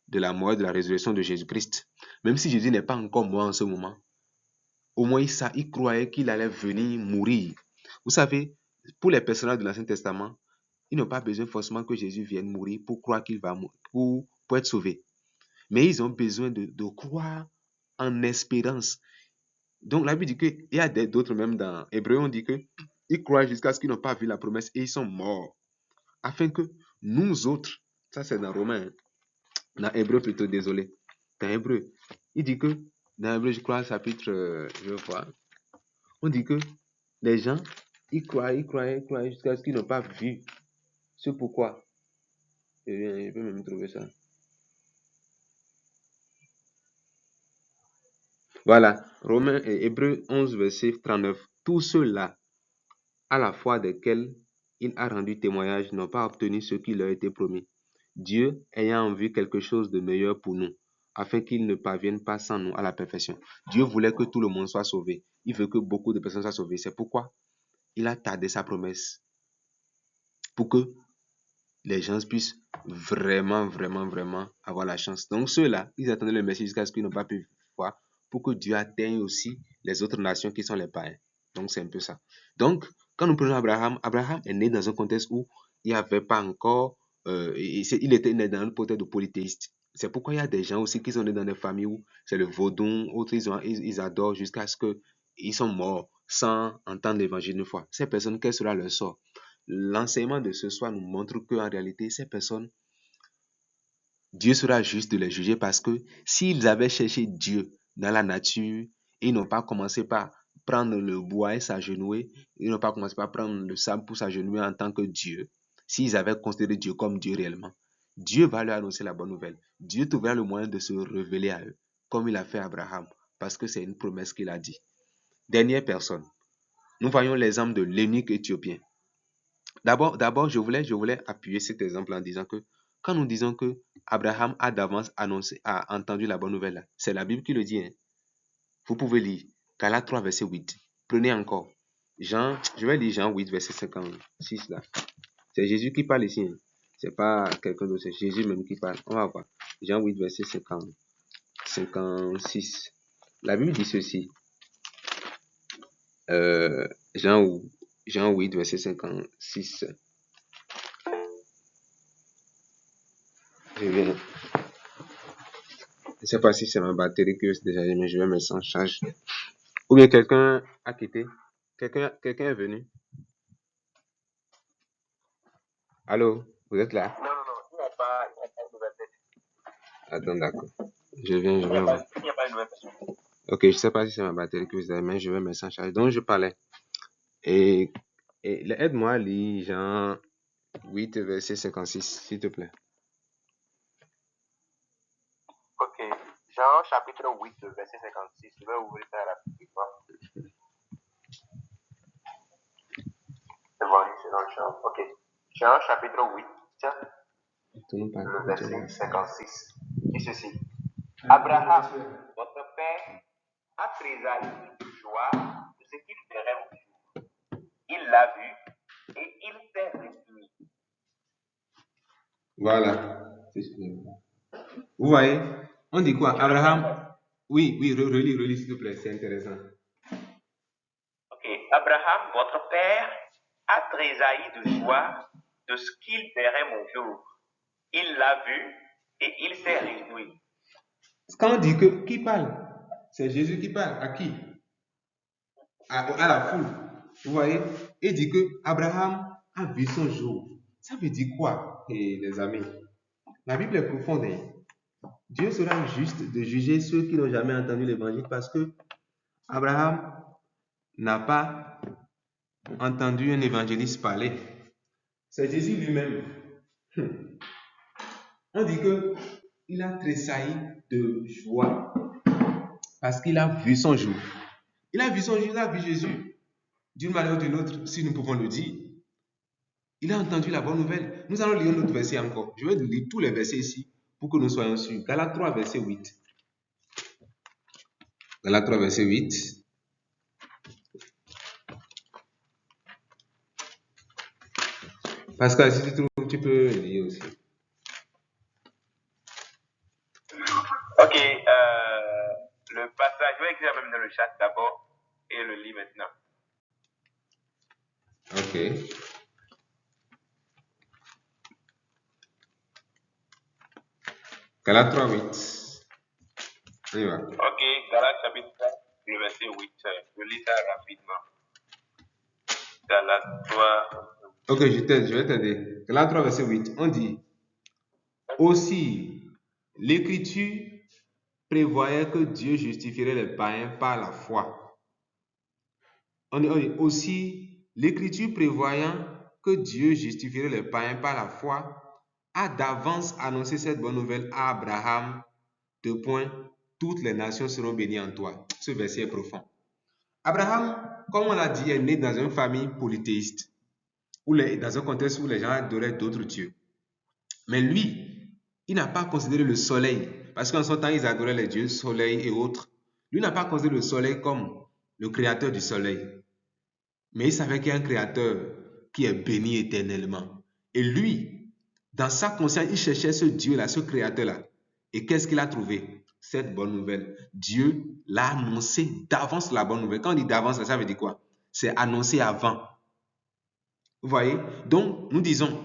de la mort et de la résurrection de Jésus-Christ. Même si Jésus n'est pas encore mort en ce moment, au moins il croyait qu'il allait venir mourir. Vous savez, pour les personnages de l'Ancien Testament, ils n'ont pas besoin forcément que Jésus vienne mourir pour croire qu'il va mourir, pour être sauvé. Mais ils ont besoin de croire en espérance. Donc la Bible dit qu'il y a d'autres, même dans Hébreu, on dit qu'ils croient jusqu'à ce qu'ils n'ont pas vu la promesse et ils sont morts. Afin que nous autres, ça c'est dans Romains, dans Hébreu plutôt, désolé, dans Hébreu, il dit que, dans Hébreu, je crois, chapitre, je vois, on dit que les gens, ils croient jusqu'à ce qu'ils n'ont pas vu. C'est pourquoi, je peux même trouver ça. Voilà, Romains et Hébreux 11, verset 39. Tous ceux-là, à la foi desquels il a rendu témoignage, n'ont pas obtenu ce qui leur a été promis. Dieu ayant en vue quelque chose de meilleur pour nous, afin qu'ils ne parviennent pas sans nous à la perfection. Dieu voulait que tout le monde soit sauvé. Il veut que beaucoup de personnes soient sauvées. C'est pourquoi il a tardé sa promesse. Pour que les gens puissent vraiment avoir la chance. Donc ceux-là, ils attendaient le Messie jusqu'à ce qu'ils n'ont pas pu voir pour que Dieu atteigne aussi les autres nations qui sont les païens. Donc c'est un peu ça. Donc quand nous prenons Abraham, Abraham est né dans un contexte où il n'y avait pas encore, il était né dans un contexte de polythéiste. C'est pourquoi il y a des gens aussi qui sont nés dans des familles où c'est le vaudou, autres ils adorent jusqu'à ce qu'ils sont morts sans entendre l'évangile une fois. Ces personnes, quel sera leur sort? L'enseignement de ce soir nous montre qu'en réalité, ces personnes, Dieu sera juste de les juger parce que s'ils avaient cherché Dieu dans la nature, ils n'ont pas commencé par prendre le bois et s'agenouiller, ils n'ont pas commencé par prendre le sable pour s'agenouiller en tant que Dieu. S'ils avaient considéré Dieu comme Dieu réellement, Dieu va leur annoncer la bonne nouvelle. Dieu trouvera le moyen de se révéler à eux, comme il a fait à Abraham, parce que c'est une promesse qu'il a dit. Dernière personne, nous voyons l'exemple de l'eunuque éthiopien. D'abord, je voulais appuyer cet exemple en disant que quand nous disons que Abraham a d'avance a entendu la bonne nouvelle, c'est la Bible qui le dit. Hein. Vous pouvez lire Galates 3, verset 8. Prenez encore. Je vais lire Jean 8, verset 56 là. C'est Jésus qui parle ici. Hein. C'est pas quelqu'un d'autre, c'est Jésus même qui parle. On va voir. Jean 8, verset 56. La Bible dit ceci. Jean 8, verset 56. Je ne sais pas si c'est ma batterie qui est déjà, mais je vais mettre ça en charge. Ou bien quelqu'un a quitté. Quelqu'un est venu. Allô, vous êtes là? Non, il n'y a pas de nouvelle personne. Attends, d'accord. Je vais voir. Il n'y a pas de nouvelle personne. Ok, je ne sais pas si c'est ma batterie que vous avez, mais je vais mettre ça en charge. Donc, je parlais. Et aide-moi à lire Jean 8, verset 56, s'il te plaît. Ok. Jean chapitre 8, verset 56. Je vais ouvrir ça rapidement. C'est bon, c'est dans le champ. Ok. Jean chapitre 8, le verset 56. Dit ceci. Abraham, votre père, a tressailli de joie de ce qu'il verrait au jour. Il l'a vu et il s'est réjoui. Voilà. Vous voyez? On dit quoi? Abraham. Oui, relis, s'il te plaît, c'est intéressant. Ok. Abraham, votre père, a tressailli de joie de ce qu'il verrait mon jour. Il l'a vu et il s'est réjoui. Quand on dit que qui parle, c'est Jésus qui parle. À qui? À la foule. Vous voyez? Il dit que Abraham a vu son jour. Ça veut dire quoi, les amis? La Bible est profonde. Dieu sera juste de juger ceux qui n'ont jamais entendu l'évangile parce que Abraham n'a pas entendu un évangéliste parler. C'est Jésus lui-même. On dit que il a tressailli de joie parce qu'il a vu son jour. Il a vu son jour, il a vu Jésus. D'une manière ou d'une autre, si nous pouvons le dire. Il a entendu la bonne nouvelle. Nous allons lire notre verset encore. Je vais lire tous les versets ici pour que nous soyons sûrs. Galates 3, verset 8. Galates 3, verset 8. Pascal, si tu trouves, tu peux lire aussi. Ok, le passage, je vais écrire même dans le chat d'abord et le lis maintenant. Ok. Galates 3, 8. On y va. Ok, Galates chapitre 3, le verset 8. Je lis ça rapidement. Galates 3. Ok, je vais t'aider. Galates 3, verset 8. On dit aussi, l'Écriture prévoyait que Dieu justifierait les païens par la foi. On dit aussi, l'Écriture prévoyant que Dieu justifierait les païens par la foi, a d'avance annoncé cette bonne nouvelle à Abraham. Deux points, toutes les nations seront bénies en toi. Ce verset est profond. Abraham, comme on l'a dit, est né dans une famille polythéiste, dans un contexte où les gens adoraient d'autres dieux. Mais lui, il n'a pas considéré le soleil, parce qu'en son temps, ils adoraient les dieux, soleil et autres. Lui n'a pas considéré le soleil comme le créateur du soleil. Mais il savait qu'il y a un créateur qui est béni éternellement. Et lui, dans sa conscience, il cherchait ce Dieu-là, ce créateur-là. Et qu'est-ce qu'il a trouvé? Cette bonne nouvelle. Dieu l'a annoncé d'avance la bonne nouvelle. Quand on dit d'avance, ça veut dire quoi? C'est annoncé avant. Vous voyez? Donc, nous disons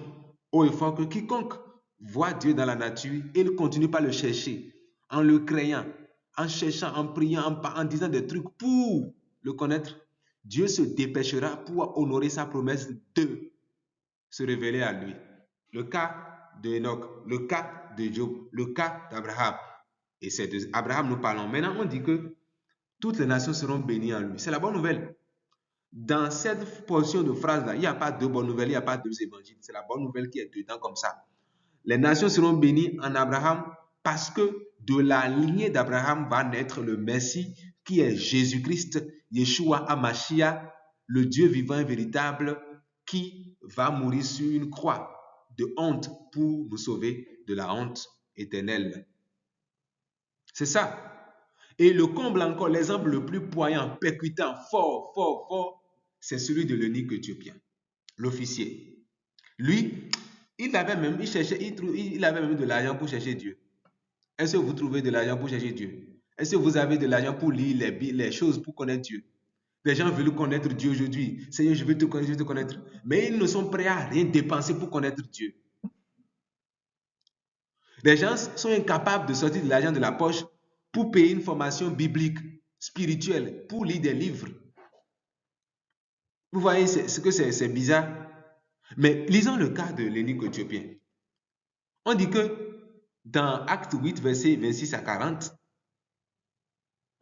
haut et fort que quiconque voit Dieu dans la nature, il continue par le chercher, en le craignant, en cherchant, en priant, en disant des trucs pour le connaître. Dieu se dépêchera pour honorer sa promesse de se révéler à lui. Le cas de Enoch, le cas de Job, le cas d'Abraham. Et c'est d'Abraham nous parlons. Maintenant, on dit que toutes les nations seront bénies en lui. C'est la bonne nouvelle. Dans cette portion de phrase-là, il n'y a pas deux bonnes nouvelles, il n'y a pas deux évangiles. C'est la bonne nouvelle qui est dedans comme ça. Les nations seront bénies en Abraham parce que de la lignée d'Abraham va naître le Messie qui est Jésus-Christ, Yeshua HaMashiach, le Dieu vivant et véritable qui va mourir sur une croix de honte pour nous sauver de la honte éternelle. C'est ça. Et le comble encore, l'exemple le plus poignant, percutant, fort, c'est celui de l'eunuque éthiopien, l'officier. Lui, il avait même de l'argent pour chercher Dieu. Est-ce que vous trouvez de l'argent pour chercher Dieu? Est-ce que vous avez de l'argent pour lire les choses pour connaître Dieu? Les gens veulent connaître Dieu aujourd'hui. Seigneur, je veux te connaître, je veux te connaître. Mais ils ne sont prêts à rien dépenser pour connaître Dieu. Les gens sont incapables de sortir de l'argent de la poche pour payer une formation biblique, spirituelle, pour lire des livres. Vous voyez ce que c'est bizarre. Mais lisons le cas de l'eunuque éthiopien. On dit que dans Acte 8, versets 26 à 40,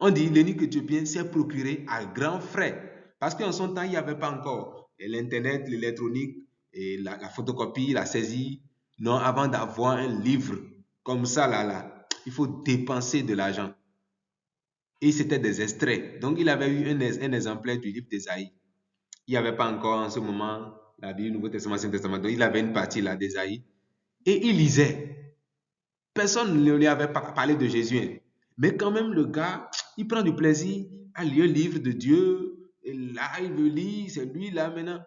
on dit l'eunuque éthiopien s'est procuré à grands frais. Parce qu'en son temps, il n'y avait pas encore l'Internet, l'électronique, et la photocopie, la saisie. Non, avant d'avoir un livre comme ça, là, il faut dépenser de l'argent. Et c'était des extraits. Donc, il avait eu un exemplaire du livre d'Ésaïe. Il n'y avait pas encore en ce moment la Bible, Nouveau Testament, Ancien Testament. Donc, il avait une partie là d'Ésaïe. Et il lisait. Personne ne lui avait parlé de Jésus. Mais quand même, le gars, il prend du plaisir à lire le livre de Dieu. Et là, il veut lire. C'est lui là maintenant.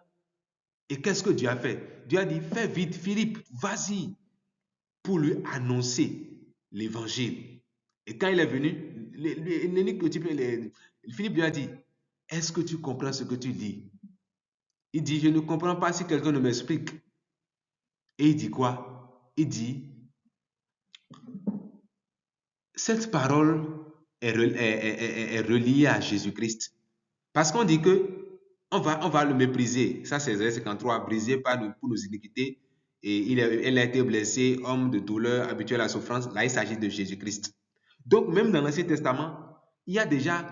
Et qu'est-ce que Dieu a fait? Dieu a dit, fais vite, Philippe, vas-y, pour lui annoncer l'évangile. Et quand il est venu, l'unique type, Philippe lui a dit, est-ce que tu comprends ce que tu dis? Il dit, je ne comprends pas si quelqu'un ne m'explique. Et il dit quoi? Il dit, cette parole est reliée à Jésus-Christ. Parce qu'on dit que on va le mépriser. Ça, c'est Isaïe 53, brisé pour nos iniquités. Et il a été blessé, homme de douleur, habitué à la souffrance. Là, il s'agit de Jésus-Christ. Donc, même dans l'Ancien Testament, il y a déjà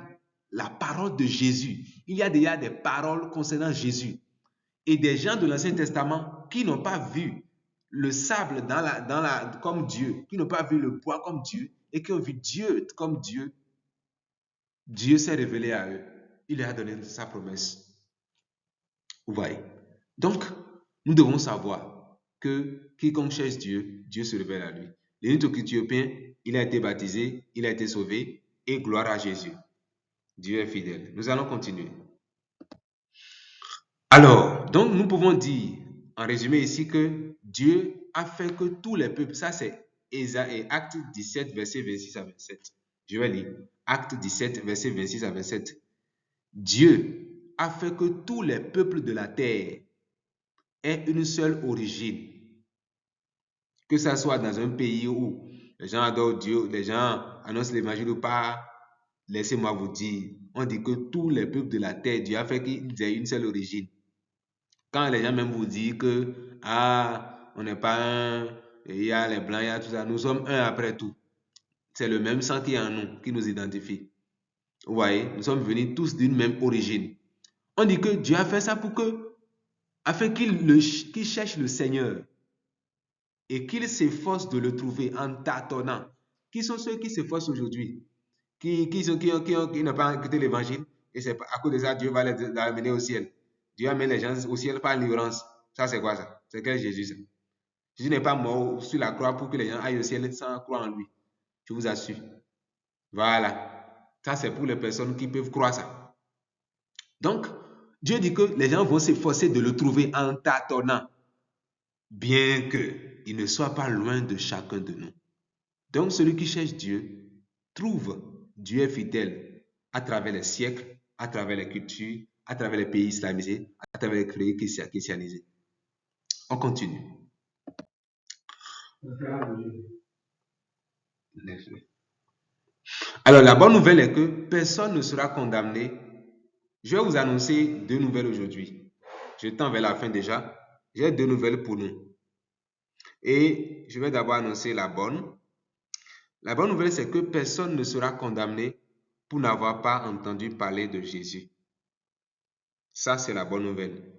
la parole de Jésus. Il y a déjà des paroles concernant Jésus. Et des gens de l'Ancien Testament qui n'ont pas vu le sable comme Dieu, qui n'ont pas vu le bois comme Dieu, et qui ont vu Dieu comme Dieu, Dieu s'est révélé à eux. Il leur a donné sa promesse. Vous voyez? Donc, nous devons savoir que quiconque cherche Dieu, Dieu se révèle à lui. L'unique Éthiopien, il a été baptisé, il a été sauvé, et gloire à Jésus. Dieu est fidèle. Nous allons continuer. Alors, donc nous pouvons dire, en résumé ici, que Dieu a fait que tous les peuples, ça c'est Acte 17, verset 26 à 27. Je vais lire. Acte 17, verset 26 à 27. Dieu a fait que tous les peuples de la terre aient une seule origine. Que ça soit dans un pays où les gens adorent Dieu, les gens annoncent l'évangile ou pas, laissez-moi vous dire, on dit que tous les peuples de la terre, Dieu a fait qu'ils aient une seule origine. Quand les gens même vous disent que, on n'est pas un, il y a les blancs, il y a tout ça, nous sommes un après tout. C'est le même sang qui est en nous, qui nous identifie. Vous voyez, nous sommes venus tous d'une même origine. On dit que Dieu a fait ça afin qu'il cherche le Seigneur et qu'il s'efforce de le trouver en tâtonnant. Qui sont ceux qui s'efforcent aujourd'hui? Qui n'ont pas écouté l'évangile? Et c'est à cause de ça, Dieu va les amener au ciel. Dieu amène les gens au ciel par l'ignorance. Ça, c'est quoi ça? C'est quel Jésus ça? Jésus n'est pas mort sur la croix pour que les gens aillent au ciel sans croire en lui. Je vous assure. Voilà. Ça, c'est pour les personnes qui peuvent croire ça. Donc, Dieu dit que les gens vont s'efforcer de le trouver en tâtonnant, bien qu'il ne soit pas loin de chacun de nous. Donc, celui qui cherche Dieu trouve. Dieu est fidèle à travers les siècles, à travers les cultures, à travers les pays islamisés, à travers les pays christianisés. On continue. Alors, la bonne nouvelle est que personne ne sera condamné. Je vais vous annoncer 2 nouvelles aujourd'hui. Je tends vers la fin déjà. J'ai 2 nouvelles pour nous. Et je vais d'abord annoncer la bonne. La bonne nouvelle, c'est que personne ne sera condamné pour n'avoir pas entendu parler de Jésus. Ça, c'est la bonne nouvelle.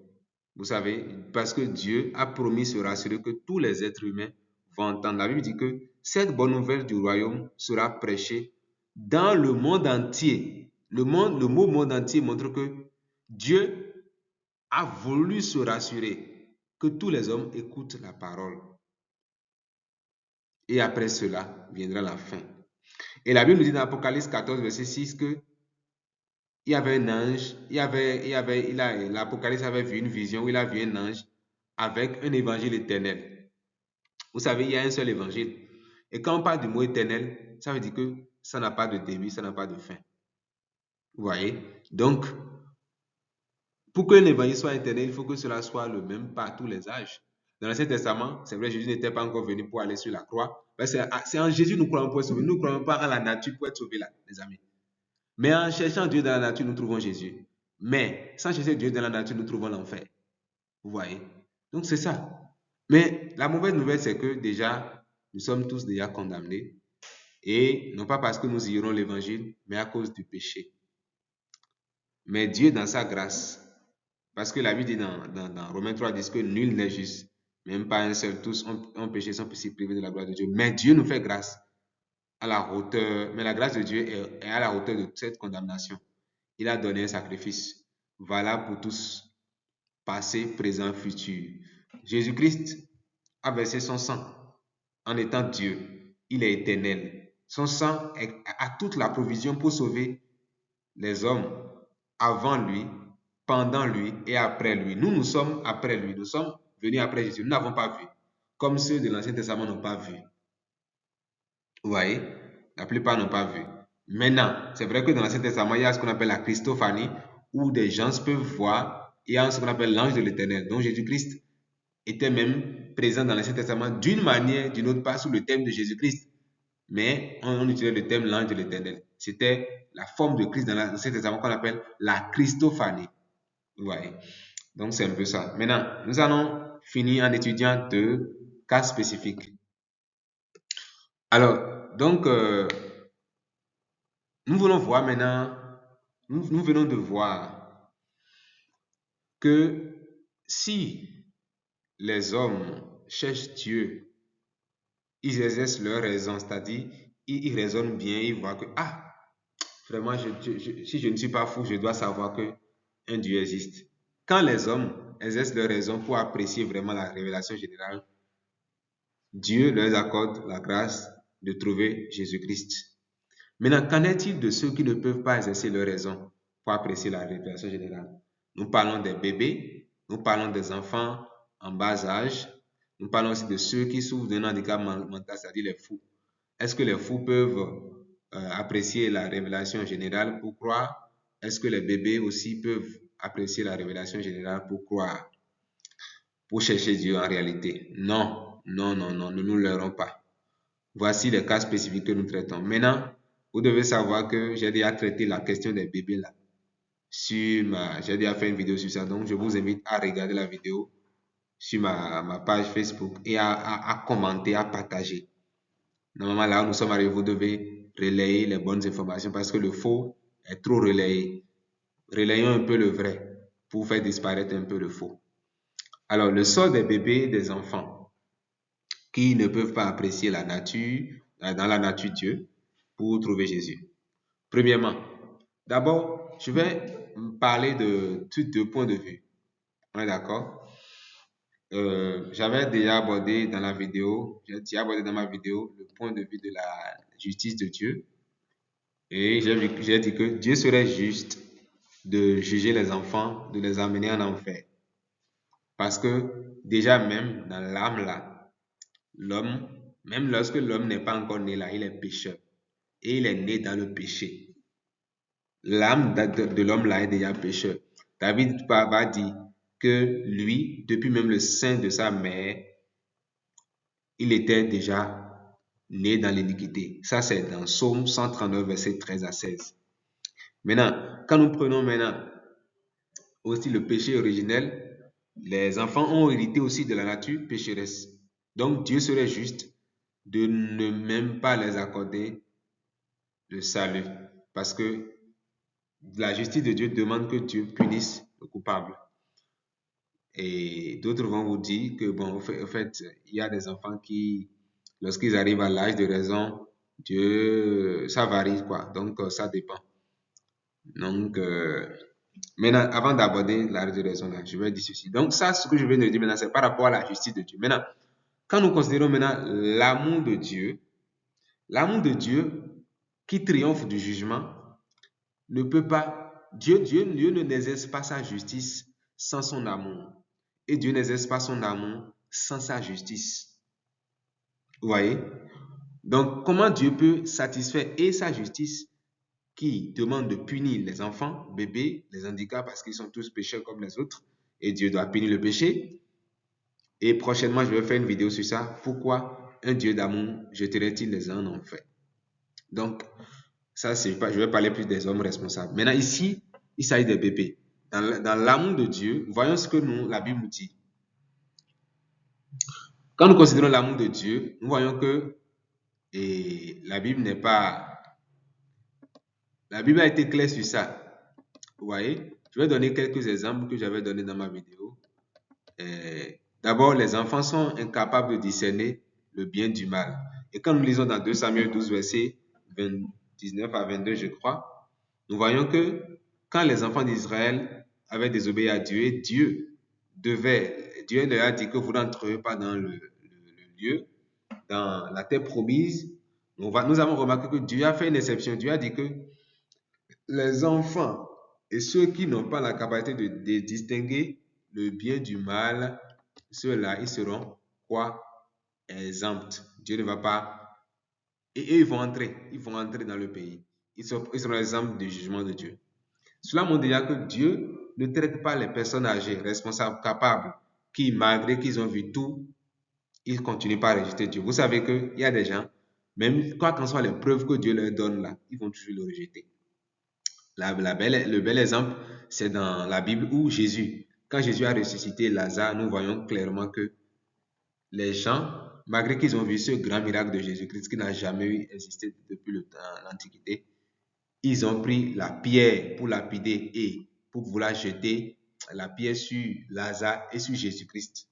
Vous savez, parce que Dieu a promis se rassurer que tous les êtres humains vont entendre. La Bible dit que cette bonne nouvelle du royaume sera prêchée dans le monde entier. Le mot monde entier montre que Dieu a voulu se rassurer que tous les hommes écoutent la parole. Et après cela viendra la fin. Et la Bible nous dit dans Apocalypse 14, verset 6 que il y avait un ange, l'Apocalypse avait vu une vision où il a vu un ange avec un évangile éternel. Vous savez, il y a un seul évangile. Et quand on parle du mot éternel, ça veut dire que ça n'a pas de début, ça n'a pas de fin. Vous voyez? Donc, pour qu'un évangile soit éternel, il faut que cela soit le même par tous les âges. Dans l'Ancien Testament, c'est vrai, Jésus n'était pas encore venu pour aller sur la croix. C'est en Jésus que nous croyons pour être sauvés. Nous ne croyons pas en la nature pour être sauvés là, les amis. Mais en cherchant Dieu dans la nature, nous trouvons Jésus. Mais sans chercher Dieu dans la nature, nous trouvons l'enfer. Vous voyez? Donc c'est ça. Mais la mauvaise nouvelle, c'est que déjà, nous sommes tous déjà condamnés. Et non pas parce que nous ignorons l'évangile, mais à cause du péché. Mais Dieu, dans sa grâce, parce que la Bible dit dans Romains 3, dit que nul n'est juste, même pas un seul, tous ont péché, sont privés de la gloire de Dieu. Mais Dieu nous fait grâce à la hauteur, mais la grâce de Dieu est à la hauteur de cette condamnation. Il a donné un sacrifice valable pour tous, passé, présent, futur. Jésus-Christ a versé son sang en étant Dieu. Il est éternel. Son sang a toute la provision pour sauver les hommes avant lui, pendant lui et après lui. Nous sommes après lui. Nous sommes venus après Jésus. Nous n'avons pas vu. Comme ceux de l'Ancien Testament n'ont pas vu. Vous voyez, la plupart n'ont pas vu. Maintenant, c'est vrai que dans l'Ancien Testament, il y a ce qu'on appelle la Christophanie, où des gens peuvent voir. Il y a ce qu'on appelle l'ange de l'Éternel. Donc Jésus-Christ était même présent dans l'Ancien Testament d'une manière, d'une autre, pas sous le thème de Jésus-Christ. Mais on utilisait le thème l'ange de l'Éternel. C'était la forme de Christ dans l'Ancien Testament qu'on appelle la Christophanie. Vous voyez. Donc c'est un peu ça. Maintenant, nous allons finir en étudiant deux cas spécifiques. Alors, donc, nous voulons voir maintenant, nous venons de voir que si les hommes cherchent Dieu, ils exercent leur raison, c'est-à-dire ils raisonnent bien, ils voient que, ah, vraiment, si je ne suis pas fou, je dois savoir que un Dieu existe. Quand les hommes exercent leur raison pour apprécier vraiment la révélation générale, Dieu leur accorde la grâce de trouver Jésus-Christ. Maintenant, qu'en est-il de ceux qui ne peuvent pas exercer leur raison pour apprécier la révélation générale? Nous parlons des bébés, nous parlons des enfants en bas âge, nous parlons aussi de ceux qui souffrent d'un handicap mental, c'est-à-dire les fous. Est-ce que les fous peuvent apprécier la révélation générale pour croire? Est-ce que les bébés aussi peuvent apprécier la révélation générale pour croire, pour chercher Dieu en réalité? Non, non, non, non, nous ne l'aurons pas. Voici les cas spécifiques que nous traitons. Maintenant, vous devez savoir que j'ai déjà traité la question des bébés là. J'ai déjà fait une vidéo sur ça, donc je vous invite à regarder la vidéo sur ma page Facebook et à commenter, à partager. Normalement, là où nous sommes arrivés, vous devez relayer les bonnes informations parce que le faux est trop relayé. Relayons un peu le vrai pour faire disparaître un peu le faux. Alors, le sort des bébés et des enfants qui ne peuvent pas apprécier la nature, dans la nature Dieu, pour trouver Jésus. Premièrement, d'abord, je vais parler de deux points de vue. On est d'accord? J'avais déjà abordé dans ma vidéo le point de vue de la justice de Dieu. Et j'ai dit que Dieu serait juste de juger les enfants, de les amener en enfer. Parce que déjà même dans l'âme là, l'homme, même lorsque l'homme n'est pas encore né là, il est pécheur. Et il est né dans le péché. L'âme de l'homme là est déjà pécheur. David va dire que lui, depuis même le sein de sa mère, il était déjà né dans l'iniquité. Ça, c'est dans Psaume 139, versets 13 à 16. Maintenant, quand nous prenons maintenant aussi le péché originel, les enfants ont hérité aussi de la nature pécheresse. Donc, Dieu serait juste de ne même pas les accorder le salut. Parce que la justice de Dieu demande que Dieu punisse le coupable. Et d'autres vont vous dire que, bon, en fait, il y a des enfants qui, lorsqu'ils arrivent à l'âge de raison, Dieu, ça varie, quoi. Donc, ça dépend. Donc, maintenant, avant d'aborder l'âge de raison, là, je vais dire ceci. Donc, ça, ce que je viens de dire maintenant, c'est par rapport à la justice de Dieu. Maintenant, quand nous considérons maintenant l'amour de Dieu qui triomphe du jugement, ne peut pas, Dieu ne n'exerce pas sa justice sans son amour. Et Dieu n'exerce pas son amour sans sa justice. Vous voyez? Donc, comment Dieu peut satisfaire et sa justice qui demande de punir les enfants, bébés, les handicaps parce qu'ils sont tous pécheurs comme les autres et Dieu doit punir le péché. Et prochainement, je vais faire une vidéo sur ça. Pourquoi un Dieu d'amour jeterait-il les uns en enfer? Donc, ça, je vais parler plus des hommes responsables. Maintenant, ici, il s'agit des bébés. Dans l'amour de Dieu, voyons ce que la Bible nous dit. Quand nous considérons l'amour de Dieu, nous voyons que la Bible n'est pas... La Bible a été claire sur ça. Vous voyez? Je vais donner quelques exemples que j'avais donnés dans ma vidéo. D'abord, les enfants sont incapables de discerner le bien du mal. Et quand nous lisons dans 2 Samuel 12, versets 19 à 22, je crois, nous voyons que quand les enfants d'Israël avaient désobéi à Dieu, Dieu leur a dit que vous n'entrerez pas dans le lieu, dans la terre promise. Nous avons remarqué que Dieu a fait une exception. Dieu a dit que les enfants et ceux qui n'ont pas la capacité de distinguer le bien du mal, ceux-là, ils seront quoi? Exempts. Dieu ne va pas Et eux, ils vont entrer dans le pays. Ils sont l'exemple du jugement de Dieu. Cela montre déjà que Dieu ne traite pas les personnes âgées, responsables, capables, qui, malgré qu'ils ont vu tout, ils continuent pas à rejeter Dieu. Vous savez qu'il y a des gens, même quoi qu'en soient les preuves que Dieu leur donne là, ils vont toujours le rejeter. Le bel exemple, c'est dans la Bible où Jésus, quand Jésus a ressuscité Lazare, nous voyons clairement que les gens, malgré qu'ils ont vu ce grand miracle de Jésus-Christ qui n'a jamais existé depuis l'Antiquité, ils ont pris la pierre pour lapider et pour vouloir jeter la pierre sur Lazare et sur Jésus-Christ.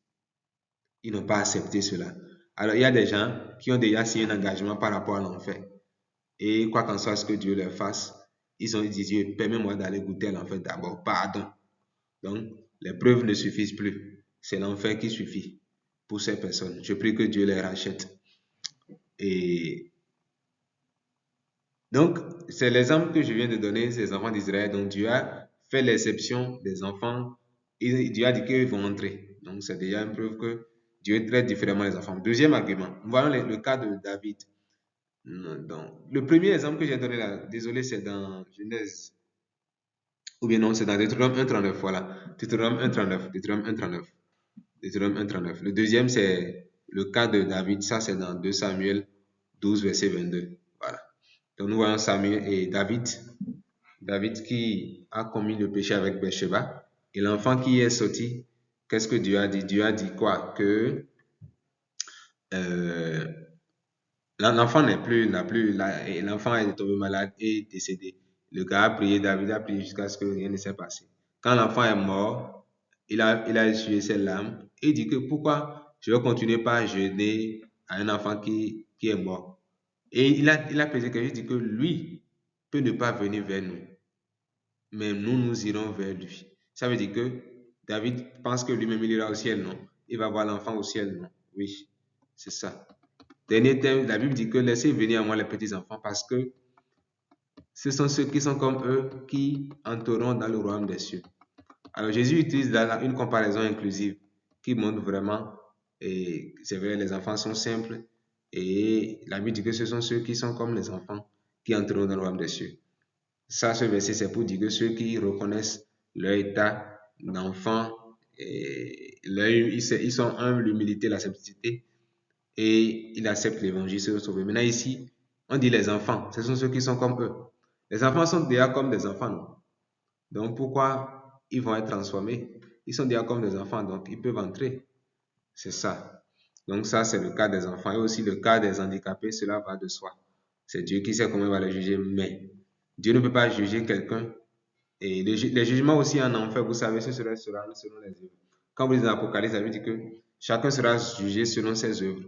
Ils n'ont pas accepté cela. Alors, il y a des gens qui ont déjà signé un engagement par rapport à l'enfer. Et quoi qu'en soit ce que Dieu leur fasse, ils ont dit, Dieu, permets-moi d'aller goûter à l'enfer d'abord. Pardon. Donc, les preuves ne suffisent plus. C'est l'enfer qui suffit pour ces personnes. Je prie que Dieu les rachète. Et donc, c'est l'exemple que je viens de donner, ces enfants d'Israël. Donc, Dieu a fait l'exception des enfants. Et Dieu a dit qu'ils vont entrer. Donc, c'est déjà une preuve que Dieu traite différemment les enfants. Deuxième argument, voyons le cas de David. Donc, le premier exemple que j'ai donné là, désolé, c'est dans Genèse. Ou bien non, c'est dans Deutéronome 1.39. Voilà. Deutéronome 1.39. Deutéronome 1.39. Deutéronome 1.39. Le deuxième, c'est le cas de David. Ça, c'est dans 2 Samuel 12, verset 22. Voilà. Donc, nous voyons Samuel et David. David qui a commis le péché avec Bathsheba. Et l'enfant qui est sorti, qu'est-ce que Dieu a dit? Dieu a dit quoi? Que l'enfant l'enfant est tombé malade et décédé. Le gars a prié, David a prié jusqu'à ce que rien ne s'est passé. Quand l'enfant est mort, il a essuyé ses larmes et dit que pourquoi je vais continuer par jeûner à un enfant qui est mort. Et il a prié que je dis que lui peut ne pas venir vers nous, mais nous irons vers lui. Ça veut dire que David pense que lui-même il ira au ciel, non? Il va voir l'enfant au ciel, non? Oui, c'est ça. Dernier thème, la Bible dit que laissez venir à moi les petits-enfants parce que ce sont ceux qui sont comme eux qui entreront dans le royaume des cieux. Alors Jésus utilise là une comparaison inclusive qui montre vraiment, et c'est vrai, les enfants sont simples et la Bible dit que ce sont ceux qui sont comme les enfants qui entreront dans le royaume des cieux. Ça, ce verset, c'est pour dire que ceux qui reconnaissent leur état d'enfant, ils sont humbles, l'humilité, la simplicité, et ils acceptent l'évangile, se sauver. Maintenant ici, on dit les enfants, ce sont ceux qui sont comme eux. Les enfants sont déjà comme des enfants, non? Donc pourquoi ils vont être transformés? Ils sont déjà comme des enfants, donc ils peuvent entrer. C'est ça. Donc ça, c'est le cas des enfants. Et aussi le cas des handicapés, cela va de soi. C'est Dieu qui sait comment il va les juger, mais Dieu ne peut pas juger quelqu'un. Et les jugements aussi en enfer, vous savez, ce sera selon les œuvres. Quand vous lisez l'Apocalypse, ça veut dire que chacun sera jugé selon ses œuvres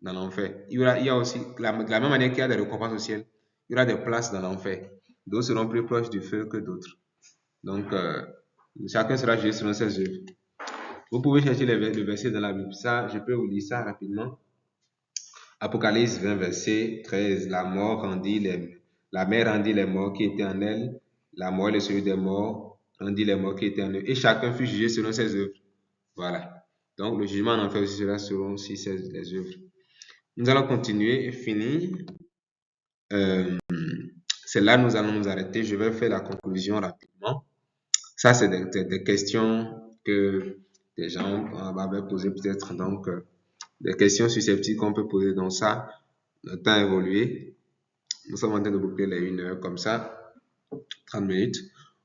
dans l'enfer. Il y a aussi, de la même manière qu'il y a des récompenses au ciel, il y aura des places dans l'enfer. D'autres seront plus proches du feu que d'autres. Donc, chacun sera jugé selon ses œuvres. Vous pouvez chercher le verset dans la Bible. Ça, je peux vous lire ça rapidement. Apocalypse 20, verset 13. La mer rendit les morts qui étaient en elle. La mort et le celui des morts rendit les morts qui étaient en eux. Et chacun fut jugé selon ses œuvres. Voilà. Donc, le jugement en enfer aussi sera selon les œuvres. Nous allons continuer et finir. C'est là que nous allons nous arrêter. Je vais faire la conclusion rapidement. Ça, c'est des questions que des gens m'avaient posées peut-être. Donc, des questions susceptibles qu'on peut poser. Donc ça, le temps a évolué. Nous sommes en train de boucler les 1 heure comme ça, 30 minutes.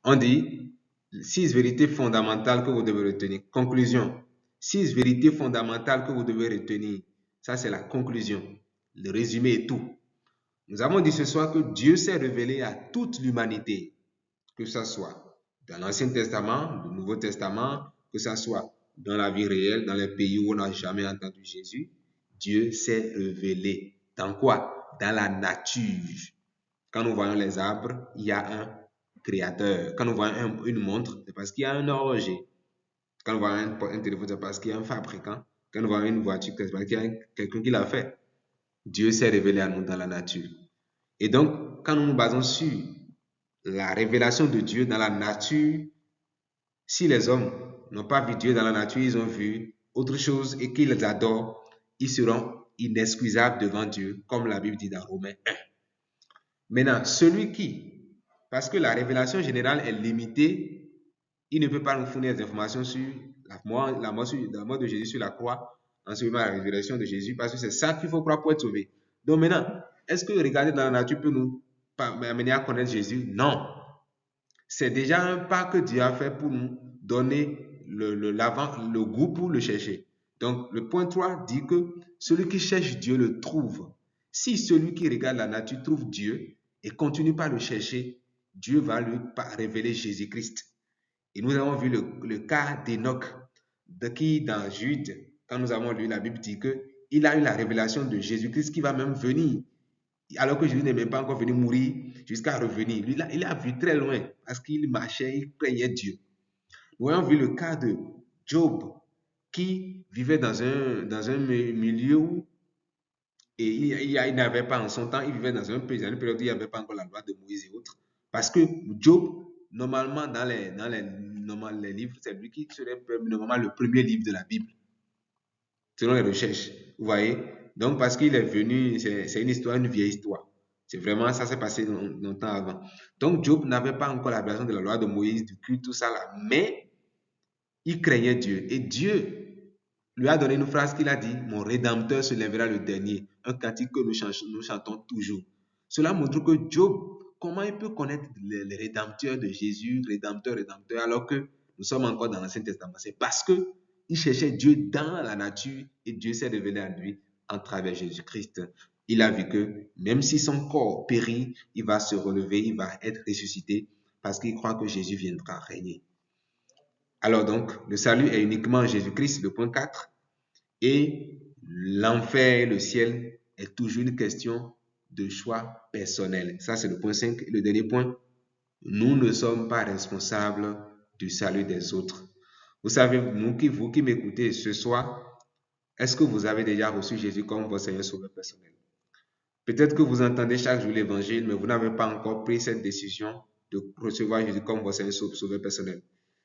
On dit 6 vérités fondamentales que vous devez retenir. Conclusion. 6 vérités fondamentales que vous devez retenir. Ça, c'est la conclusion. Le résumé est tout. Nous avons dit ce soir que Dieu s'est révélé à toute l'humanité, que ce soit dans l'Ancien Testament, le Nouveau Testament, que ce soit dans la vie réelle, dans les pays où on n'a jamais entendu Jésus. Dieu s'est révélé. Dans quoi? Dans la nature. Quand nous voyons les arbres, il y a un créateur. Quand nous voyons une montre, c'est parce qu'il y a un horloger. Quand nous voyons un téléphone, c'est parce qu'il y a un fabricant. Quand nous voyons une voiture, c'est parce qu'il y a quelqu'un qui l'a fait. Dieu s'est révélé à nous dans la nature. Et donc, quand nous nous basons sur la révélation de Dieu dans la nature, si les hommes n'ont pas vu Dieu dans la nature, ils ont vu autre chose et qu'ils adorent, ils seront inexcusable devant Dieu, comme la Bible dit dans Romains 1. Maintenant, parce que la révélation générale est limitée, il ne peut pas nous fournir des informations sur la mort de Jésus sur la croix, ensuite la résurrection de Jésus, parce que c'est ça qu'il faut croire pour être sauvé. Donc maintenant, est-ce que regarder dans la nature peut nous amener à connaître Jésus? Non. C'est déjà un pas que Dieu a fait pour nous donner le goût pour le chercher. Donc, le point 3 dit que celui qui cherche Dieu le trouve. Si celui qui regarde la nature trouve Dieu et continue pas à le chercher, Dieu va lui révéler Jésus-Christ. Et nous avons vu le cas d'Enoch, qui dans Jude, quand nous avons lu la Bible, dit qu'il a eu la révélation de Jésus-Christ qui va même venir. Alors que Jésus n'est même pas encore venu mourir jusqu'à revenir. Lui, il a vu très loin parce qu'il marchait, il craignait Dieu. Nous avons vu le cas de Job qui vivait dans un milieu où il n'avait pas en son temps, il vivait dans une période où il n'y avait pas encore la loi de Moïse et autres. Parce que Job, normalement, dans les livres, c'est lui qui serait normalement le premier livre de la Bible, selon les recherches. Vous voyez? Donc, parce qu'il est venu, c'est une histoire, une vieille histoire. C'est vraiment, ça s'est passé longtemps avant. Donc, Job n'avait pas encore la version de la loi de Moïse, du culte, tout ça là, mais il craignait Dieu. Et Dieu lui a donné une phrase qu'il a dit, mon Rédempteur se lèvera le dernier. Un cantique que nous chantons toujours. Cela montre que Job, comment il peut connaître le Rédempteur de Jésus, Rédempteur, alors que nous sommes encore dans l'Ancien Testament? C'est parce que il cherchait Dieu dans la nature et Dieu s'est révélé à lui en travers Jésus-Christ. Il a vu que même si son corps périt, il va se relever, il va être ressuscité parce qu'il croit que Jésus viendra régner. Alors donc, le salut est uniquement en Jésus-Christ, le point 4. Et l'enfer et le ciel est toujours une question de choix personnel. Ça, c'est le point 5. Et le dernier point, nous ne sommes pas responsables du salut des autres. Vous savez, vous qui m'écoutez ce soir, est-ce que vous avez déjà reçu Jésus comme votre Seigneur Sauveur personnel? Peut-être que vous entendez chaque jour l'évangile, mais vous n'avez pas encore pris cette décision de recevoir Jésus comme votre Seigneur Sauveur personnel.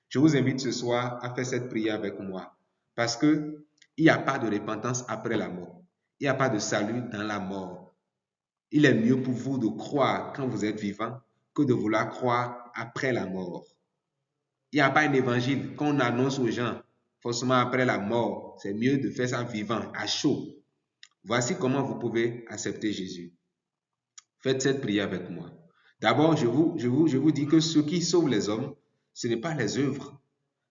Je vous invite ce soir à faire cette prière avec moi, parce que il n'y a pas de repentance après la mort. Il n'y a pas de salut dans la mort. Il est mieux pour vous de croire quand vous êtes vivant que de vouloir croire après la mort. Il n'y a pas un évangile qu'on annonce aux gens forcément après la mort. C'est mieux de faire ça vivant, à chaud. Voici comment vous pouvez accepter Jésus. Faites cette prière avec moi. D'abord, je vous dis que ce qui sauve les hommes, ce n'est pas les œuvres,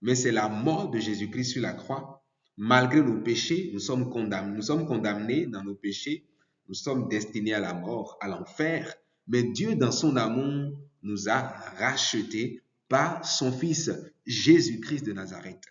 mais c'est la mort de Jésus-Christ sur la croix. Malgré nos péchés, nous sommes condamnés dans nos péchés. Nous sommes destinés à la mort, à l'enfer. Mais Dieu, dans son amour, nous a rachetés par son Fils, Jésus-Christ de Nazareth.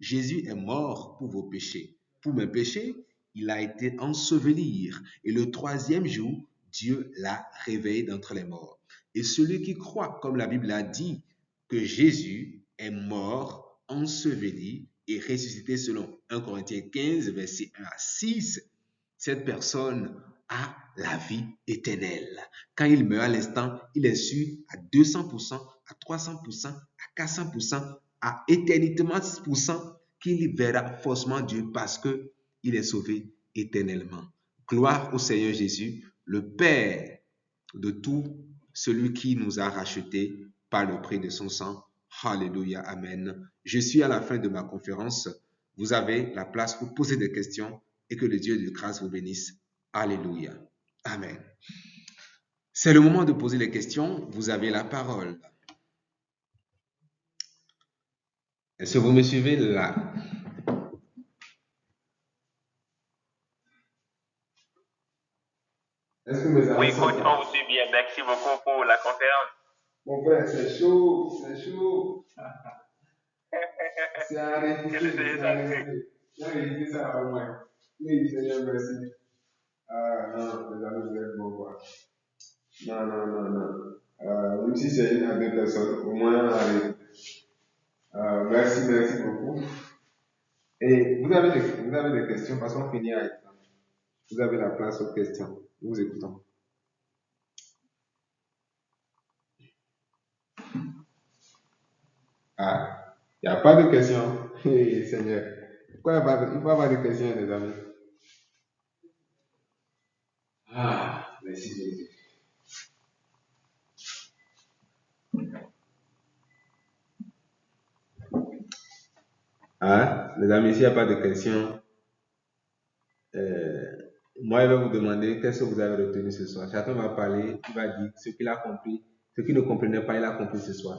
Jésus est mort pour vos péchés. Pour mes péchés, il a été enseveli. Et le troisième jour, Dieu l'a réveillé d'entre les morts. Et celui qui croit, comme la Bible a dit, que Jésus est mort, enseveli et ressuscité selon 1 Corinthiens 15, versets 1 à 6, cette personne a la vie éternelle. Quand il meurt à l'instant, il est sûr à 200%, à 300%, à 400%, à éternellement 6% qu'il verra forcément Dieu parce qu'il est sauvé éternellement. Gloire au Seigneur Jésus, le Père de tout, celui qui nous a rachetés par le prix de son sang. Alléluia, amen. Je suis à la fin de ma conférence. Vous avez la place pour poser des questions et que le Dieu de grâce vous bénisse. Alléluia, amen. C'est le moment de poser les questions. Vous avez la parole. Est-ce que vous me suivez là? Est-ce que mes amis Oui, sont coach, là? on vous suit bien. Merci beaucoup pour la conférence. Mon frère, c'est chaud, c'est chaud. C'est à Que le Seigneur t'assure. J'ai réécouté ça au moins. Oui, Seigneur, merci. Ah non, les amis, vous êtes bons, quoi. Non. Même si c'est une à deux personnes, au moins, allez. Merci beaucoup. Et vous avez des questions, parce qu'on finit avec ça. Vous avez la place aux questions. Nous vous écoutons. Ah, il n'y a pas de questions. Seigneur. Pourquoi il faut avoir des questions, les amis? Ah, merci Jésus. Ah, les amis, s'il n'y a pas de questions, euh, moi, je vais vous demander qu'est-ce que vous avez retenu ce soir. Chacun va parler, il va dire ce qu'il a compris, ce qu'il ne comprenait pas, il a compris ce soir.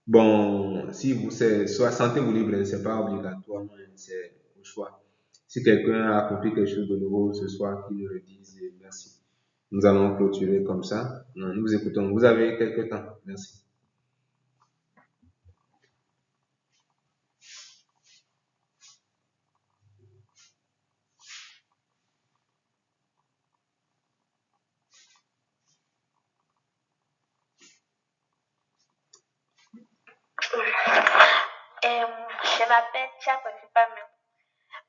Bon, si vous, soit sentez-vous libre, hein, c'est pas obligatoire, hein, c'est au choix. Si quelqu'un a compris quelque chose de nouveau ce soir, qu'il le dise et merci. Nous allons clôturer comme ça. Nous vous écoutons. Vous avez quelques temps. Merci. Je m'appelle Tchako Fipame.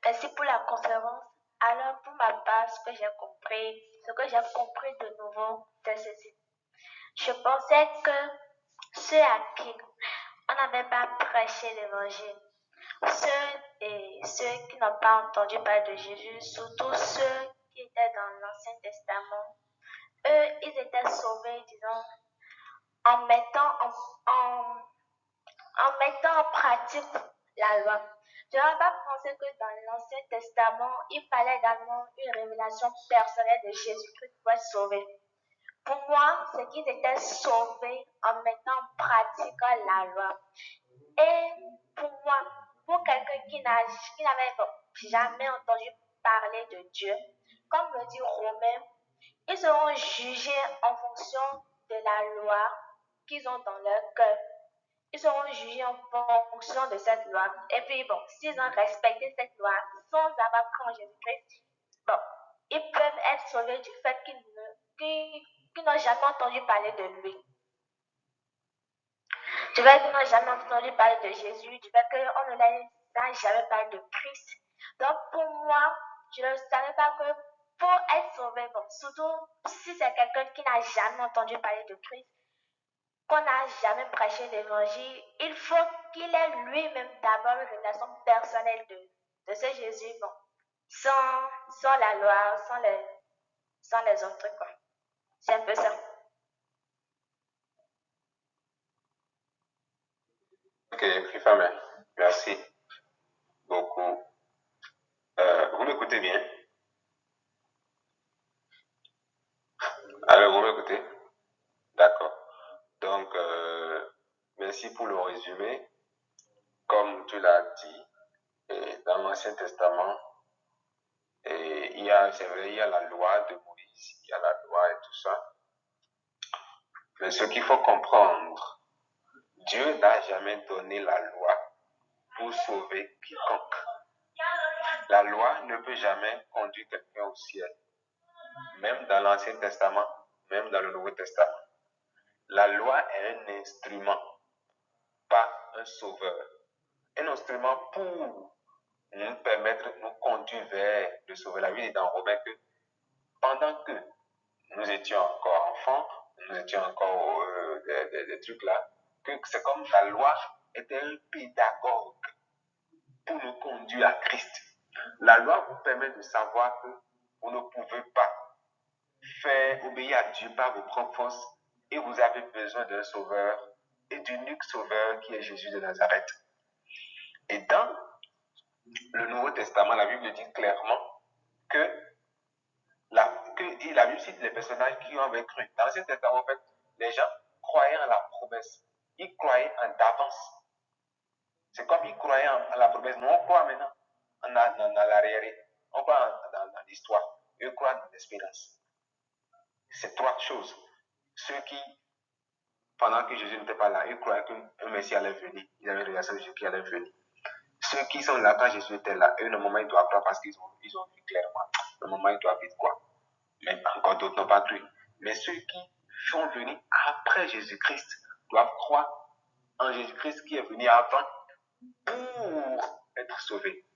Merci pour la conférence. Alors, pour ma part, ce que j'ai compris de nouveau, c'est ceci. Je pensais que ceux à qui on n'avait pas prêché l'évangile, ceux qui n'ont pas entendu parler de Jésus, surtout ceux qui étaient dans l'Ancien Testament, eux, ils étaient sauvés, disons, en mettant en pratique la loi. Je n'avais pas pensé que dans l'Ancien Testament, il fallait également une révélation personnelle de Jésus-Christ pour être sauvé. Pour moi, c'est qu'ils étaient sauvés en mettant en pratique la loi. Et pour moi, pour quelqu'un qui n'avait jamais entendu parler de Dieu, comme le dit Romain, ils seront jugés en fonction de la loi qu'ils ont dans leur cœur. Ils seront jugés en fonction de cette loi. Et puis, bon, s'ils ont respecté cette loi sans avoir cru en Jésus-Christ, bon, ils peuvent être sauvés du fait qu'ils n'ont jamais entendu parler de lui. Du fait qu'ils n'ont jamais entendu parler de Jésus, du fait qu'on ne leur a jamais parlé de Christ. Donc, pour moi, je ne savais pas que pour être sauvé, bon, surtout si c'est quelqu'un qui n'a jamais entendu parler de Christ, qu'on n'a jamais prêché l'évangile, il faut qu'il ait lui-même d'abord une relation personnelle de ce Jésus, bon, sans la loi, sans les autres trucs, quoi. C'est un peu ça. Ok, Fifame, merci beaucoup. Vous m'écoutez bien? Alors, vous m'écoutez? D'accord. Donc, merci pour le résumé. Comme tu l'as dit, dans l'Ancien Testament, c'est vrai, il y a la loi de Moïse, il y a la loi et tout ça. Mais ce qu'il faut comprendre, Dieu n'a jamais donné la loi pour sauver quiconque. La loi ne peut jamais conduire quelqu'un au ciel, même dans l'Ancien Testament, même dans le Nouveau Testament. La loi est un instrument, pas un sauveur. Un instrument pour nous permettre de nous conduire vers le sauveur. La Bible dit dans Romains que pendant que nous étions encore enfants, nous étions encore des trucs là, que c'est comme la loi était un pédagogue pour nous conduire à Christ. La loi vous permet de savoir que vous ne pouvez pas faire obéir à Dieu par vos propres forces et vous avez besoin d'un sauveur et d'unique sauveur qui est Jésus de Nazareth. Et dans le Nouveau Testament, la Bible dit clairement que la Bible cite les personnages qui ont cru. Dans l'Ancien Testament, en fait, les gens croyaient en la promesse. Ils croyaient en d'avance. C'est comme ils croyaient en la promesse. Nous, on croit maintenant dans l'arrière. On croit dans l'histoire. Eux croient dans l'espérance. C'est trois choses. Ceux qui, pendant que Jésus n'était pas là, ils croyaient qu'un Messie allait venir. Ils avaient regardé Jésus qui allait venir. Ceux qui sont là quand Jésus était là, eux, le moment, ils doivent croire parce qu'ils ont vu clairement. Le moment, ils doivent vite quoi. Mais encore d'autres n'ont pas cru. Mais ceux qui sont venus après Jésus-Christ doivent croire en Jésus-Christ qui est venu avant pour être sauvés.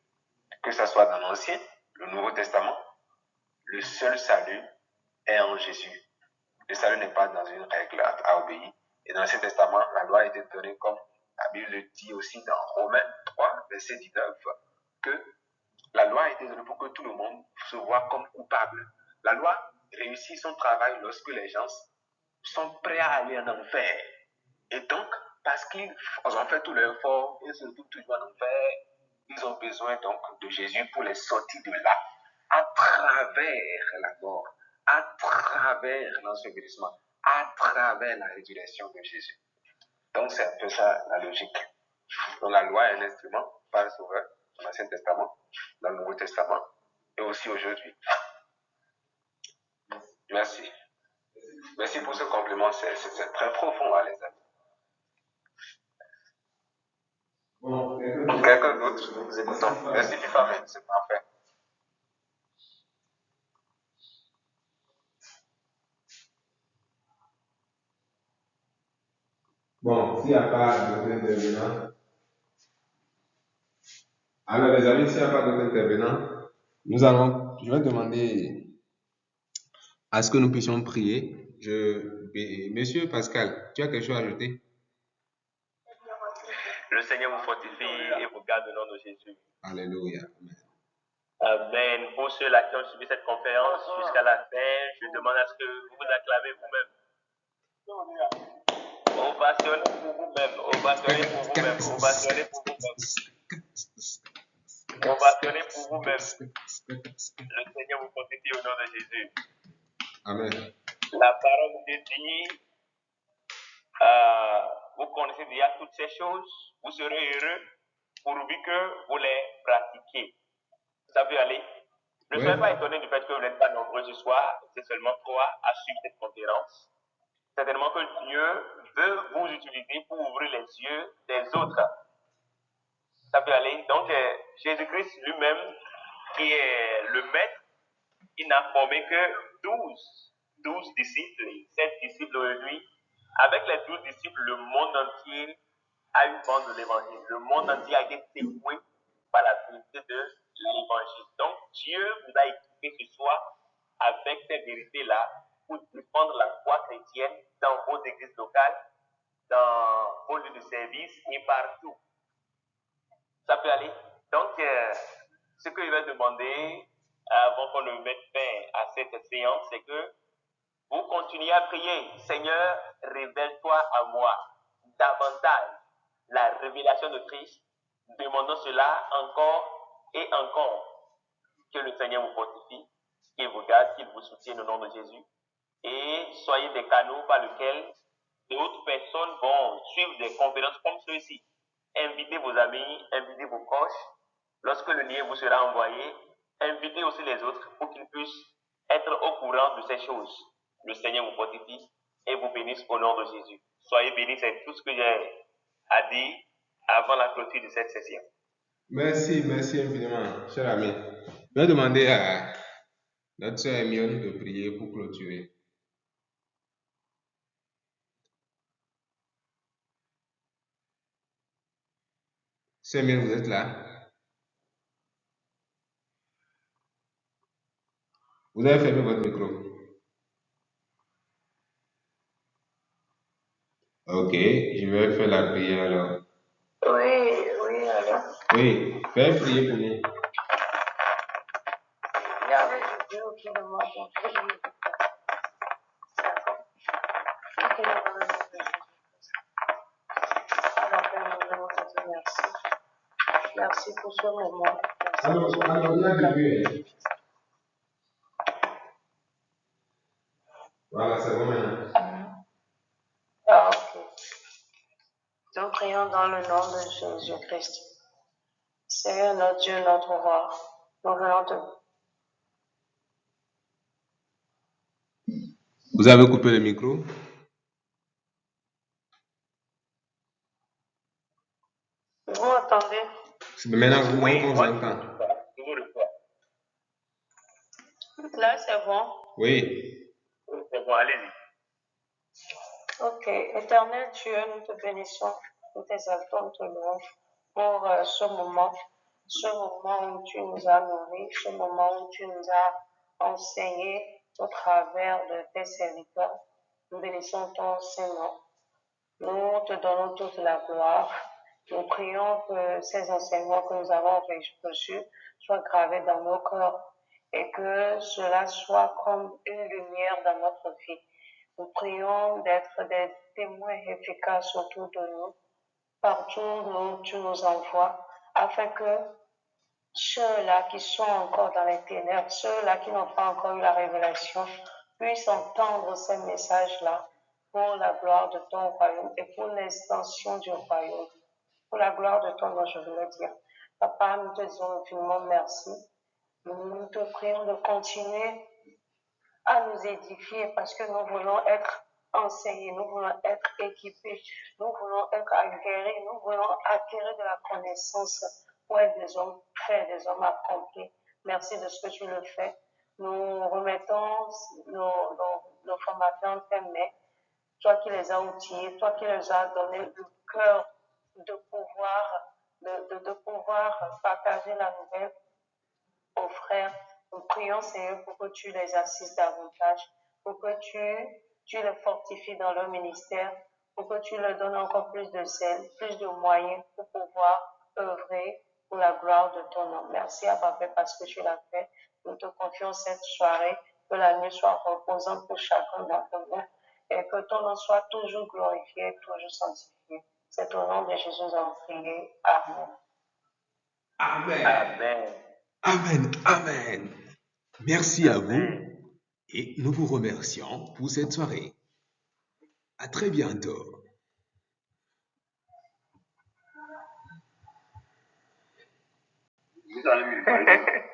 Que ce soit dans l'Ancien, le Nouveau Testament, le seul salut est en Jésus. Le salut n'est pas dans une règle à obéir. Et dans l'Ancien Testament, la loi a été donnée comme la Bible le dit aussi dans Romains 3, verset 19, que La loi a été donnée pour que tout le monde se voit comme coupable. La loi réussit son travail lorsque les gens sont prêts à aller en enfer. Et donc, parce qu'ils ont fait tout leur effort, ils se retrouvent toujours en enfer, ils ont besoin donc de Jésus pour les sortir de là, à travers la mort, à travers l'ensevelissement, à travers la résurrection de Jésus. Donc, c'est un peu ça la logique. Donc, la loi est un instrument par le Sauveur dans l'Ancien Testament, dans le Nouveau Testament, et aussi aujourd'hui. Merci. Merci pour ce compliment, c'est très profond, hein, les amis. Bon, quelqu'un d'autre, nous vous écoutons. Merci du parler, c'est parfait. Bon, s'il n'y a pas d'autres intervenants, alors les amis, s'il n'y a pas d'autres intervenants, je vais demander à ce que nous puissions prier. Monsieur Pascal, tu as quelque chose à ajouter? Le Seigneur vous fortifie et vous garde au nom de Jésus. Alléluia. Amen. Pour ceux-là qui ont suivi cette conférence jusqu'à la fin, je demande à ce que vous vous acclamez vous-même. Ovationnez pour vous-même. Ovationnez pour vous-même. Ovationnez pour vous-même. Ovationnez pour vous-même. Le Seigneur vous fortifie au nom de Jésus. Amen. La parole de Dieu, vous connaissez déjà toutes ces choses. Vous serez heureux pourvu que vous les pratiquiez. Ça peut aller. Ne soyez pas étonnés du fait que vous n'êtes pas nombreux ce soir. C'est seulement 3 à suivre cette conférence. Certainement que Dieu veut vous utiliser pour ouvrir les yeux des autres. Ça peut aller. Donc, Jésus-Christ lui-même, qui est le maître, il n'a formé que 12 disciples, 7 disciples aujourd'hui. Avec les 12 disciples, le monde entier a eu vent de l'évangile. Le monde entier a été secoué par la vérité de l'évangile. Donc, Dieu vous a équipé ce soir avec ces vérités-là pour défendre la foi chrétienne dans vos églises locales, dans vos lieux de service et partout. Ça peut aller. Donc, ce que je vais demander avant qu'on ne mette fin à cette séance, c'est que vous continuez à prier. Seigneur, révèle-toi à moi davantage la révélation de Christ. Demandons cela encore et encore. Que le Seigneur vous fortifie, qu'il vous garde, qu'il vous soutienne au nom de Jésus. Et soyez des canaux par lesquels d'autres personnes vont suivre des conférences comme ceux-ci. Invitez vos amis, invitez vos proches. Lorsque le lien vous sera envoyé, invitez aussi les autres pour qu'ils puissent être au courant de ces choses. Le Seigneur vous fortifie et vous bénisse au nom de Jésus. Soyez bénis, c'est tout ce que j'ai à dire avant la clôture de cette session. Merci infiniment, cher ami. Je vais demander à notre sœur Hermione de prier pour clôturer. Sœur Hermione, vous êtes là? Vous avez fermé votre micro. Ok, je vais faire la prière alors. Oui, alors. Oui, fais prier pour nous. Il y avait du Dieu autour de moi, donc je lui ai dit, d'accord. Ok, dans le nom de Jésus. Alors, Père, nous voulons te dire merci. Merci pour ce moment. Merci pour ce Alors, il y a du bruit. Voilà, c'est bon maintenant. Ah, ok. Nous prions dans le nom de Jésus-Christ. Seigneur, notre Dieu, notre roi, nous voulons te... Vous avez coupé le micro? Vous m'entendez? Maintenant, on vous entend. Là, c'est bon? Oui. C'est bon, allez-y. Ok. Éternel Dieu, nous te bénissons, nous t'exaltons, nous te louons pour ce moment où tu nous as nourris, ce moment où tu nous as enseigné au travers de tes serviteurs. Nous bénissons ton Saint-Nom. Nous te donnons toute la gloire Nous prions que ces enseignements que nous avons reçus soient gravés dans nos cœurs et que cela soit comme une lumière dans notre vie. Nous prions d'être des témoins efficaces autour de nous, partout où tu nous envoies, afin que ceux-là qui sont encore dans les ténèbres, ceux-là qui n'ont pas encore eu la révélation, puissent entendre ces messages-là pour la gloire de ton royaume et pour l'extension du royaume. Pour la gloire de ton nom, je veux le dire. Papa, nous te disons infiniment merci. Nous te prions de continuer à nous édifier parce que nous voulons être enseignés, nous voulons être équipés, nous voulons être aguerris, nous voulons acquérir de la connaissance pour être des hommes prêts, des hommes accomplis. Merci de ce que tu le fais. Nous remettons nos formateurs en tes mains. Toi qui les as outillés, toi qui les as donné le cœur de pouvoir partager la nouvelle aux frères. Nous prions, Seigneur, pour que tu les assistes davantage, pour que tu les fortifies dans leur ministère, pour que tu leur donnes encore plus de zèle, plus de moyens pour pouvoir œuvrer pour la gloire de ton nom. Merci, Abba Père, parce que tu l'as fait. Nous te confions cette soirée, que la nuit soit reposante pour chacun d'entre nous et que ton nom soit toujours glorifié, toujours sanctifié. C'est au nom de Jésus en prié. Amen. Amen. Amen. Amen. Amen. Merci à vous et nous vous remercions pour cette soirée. À très bientôt. Vous allez me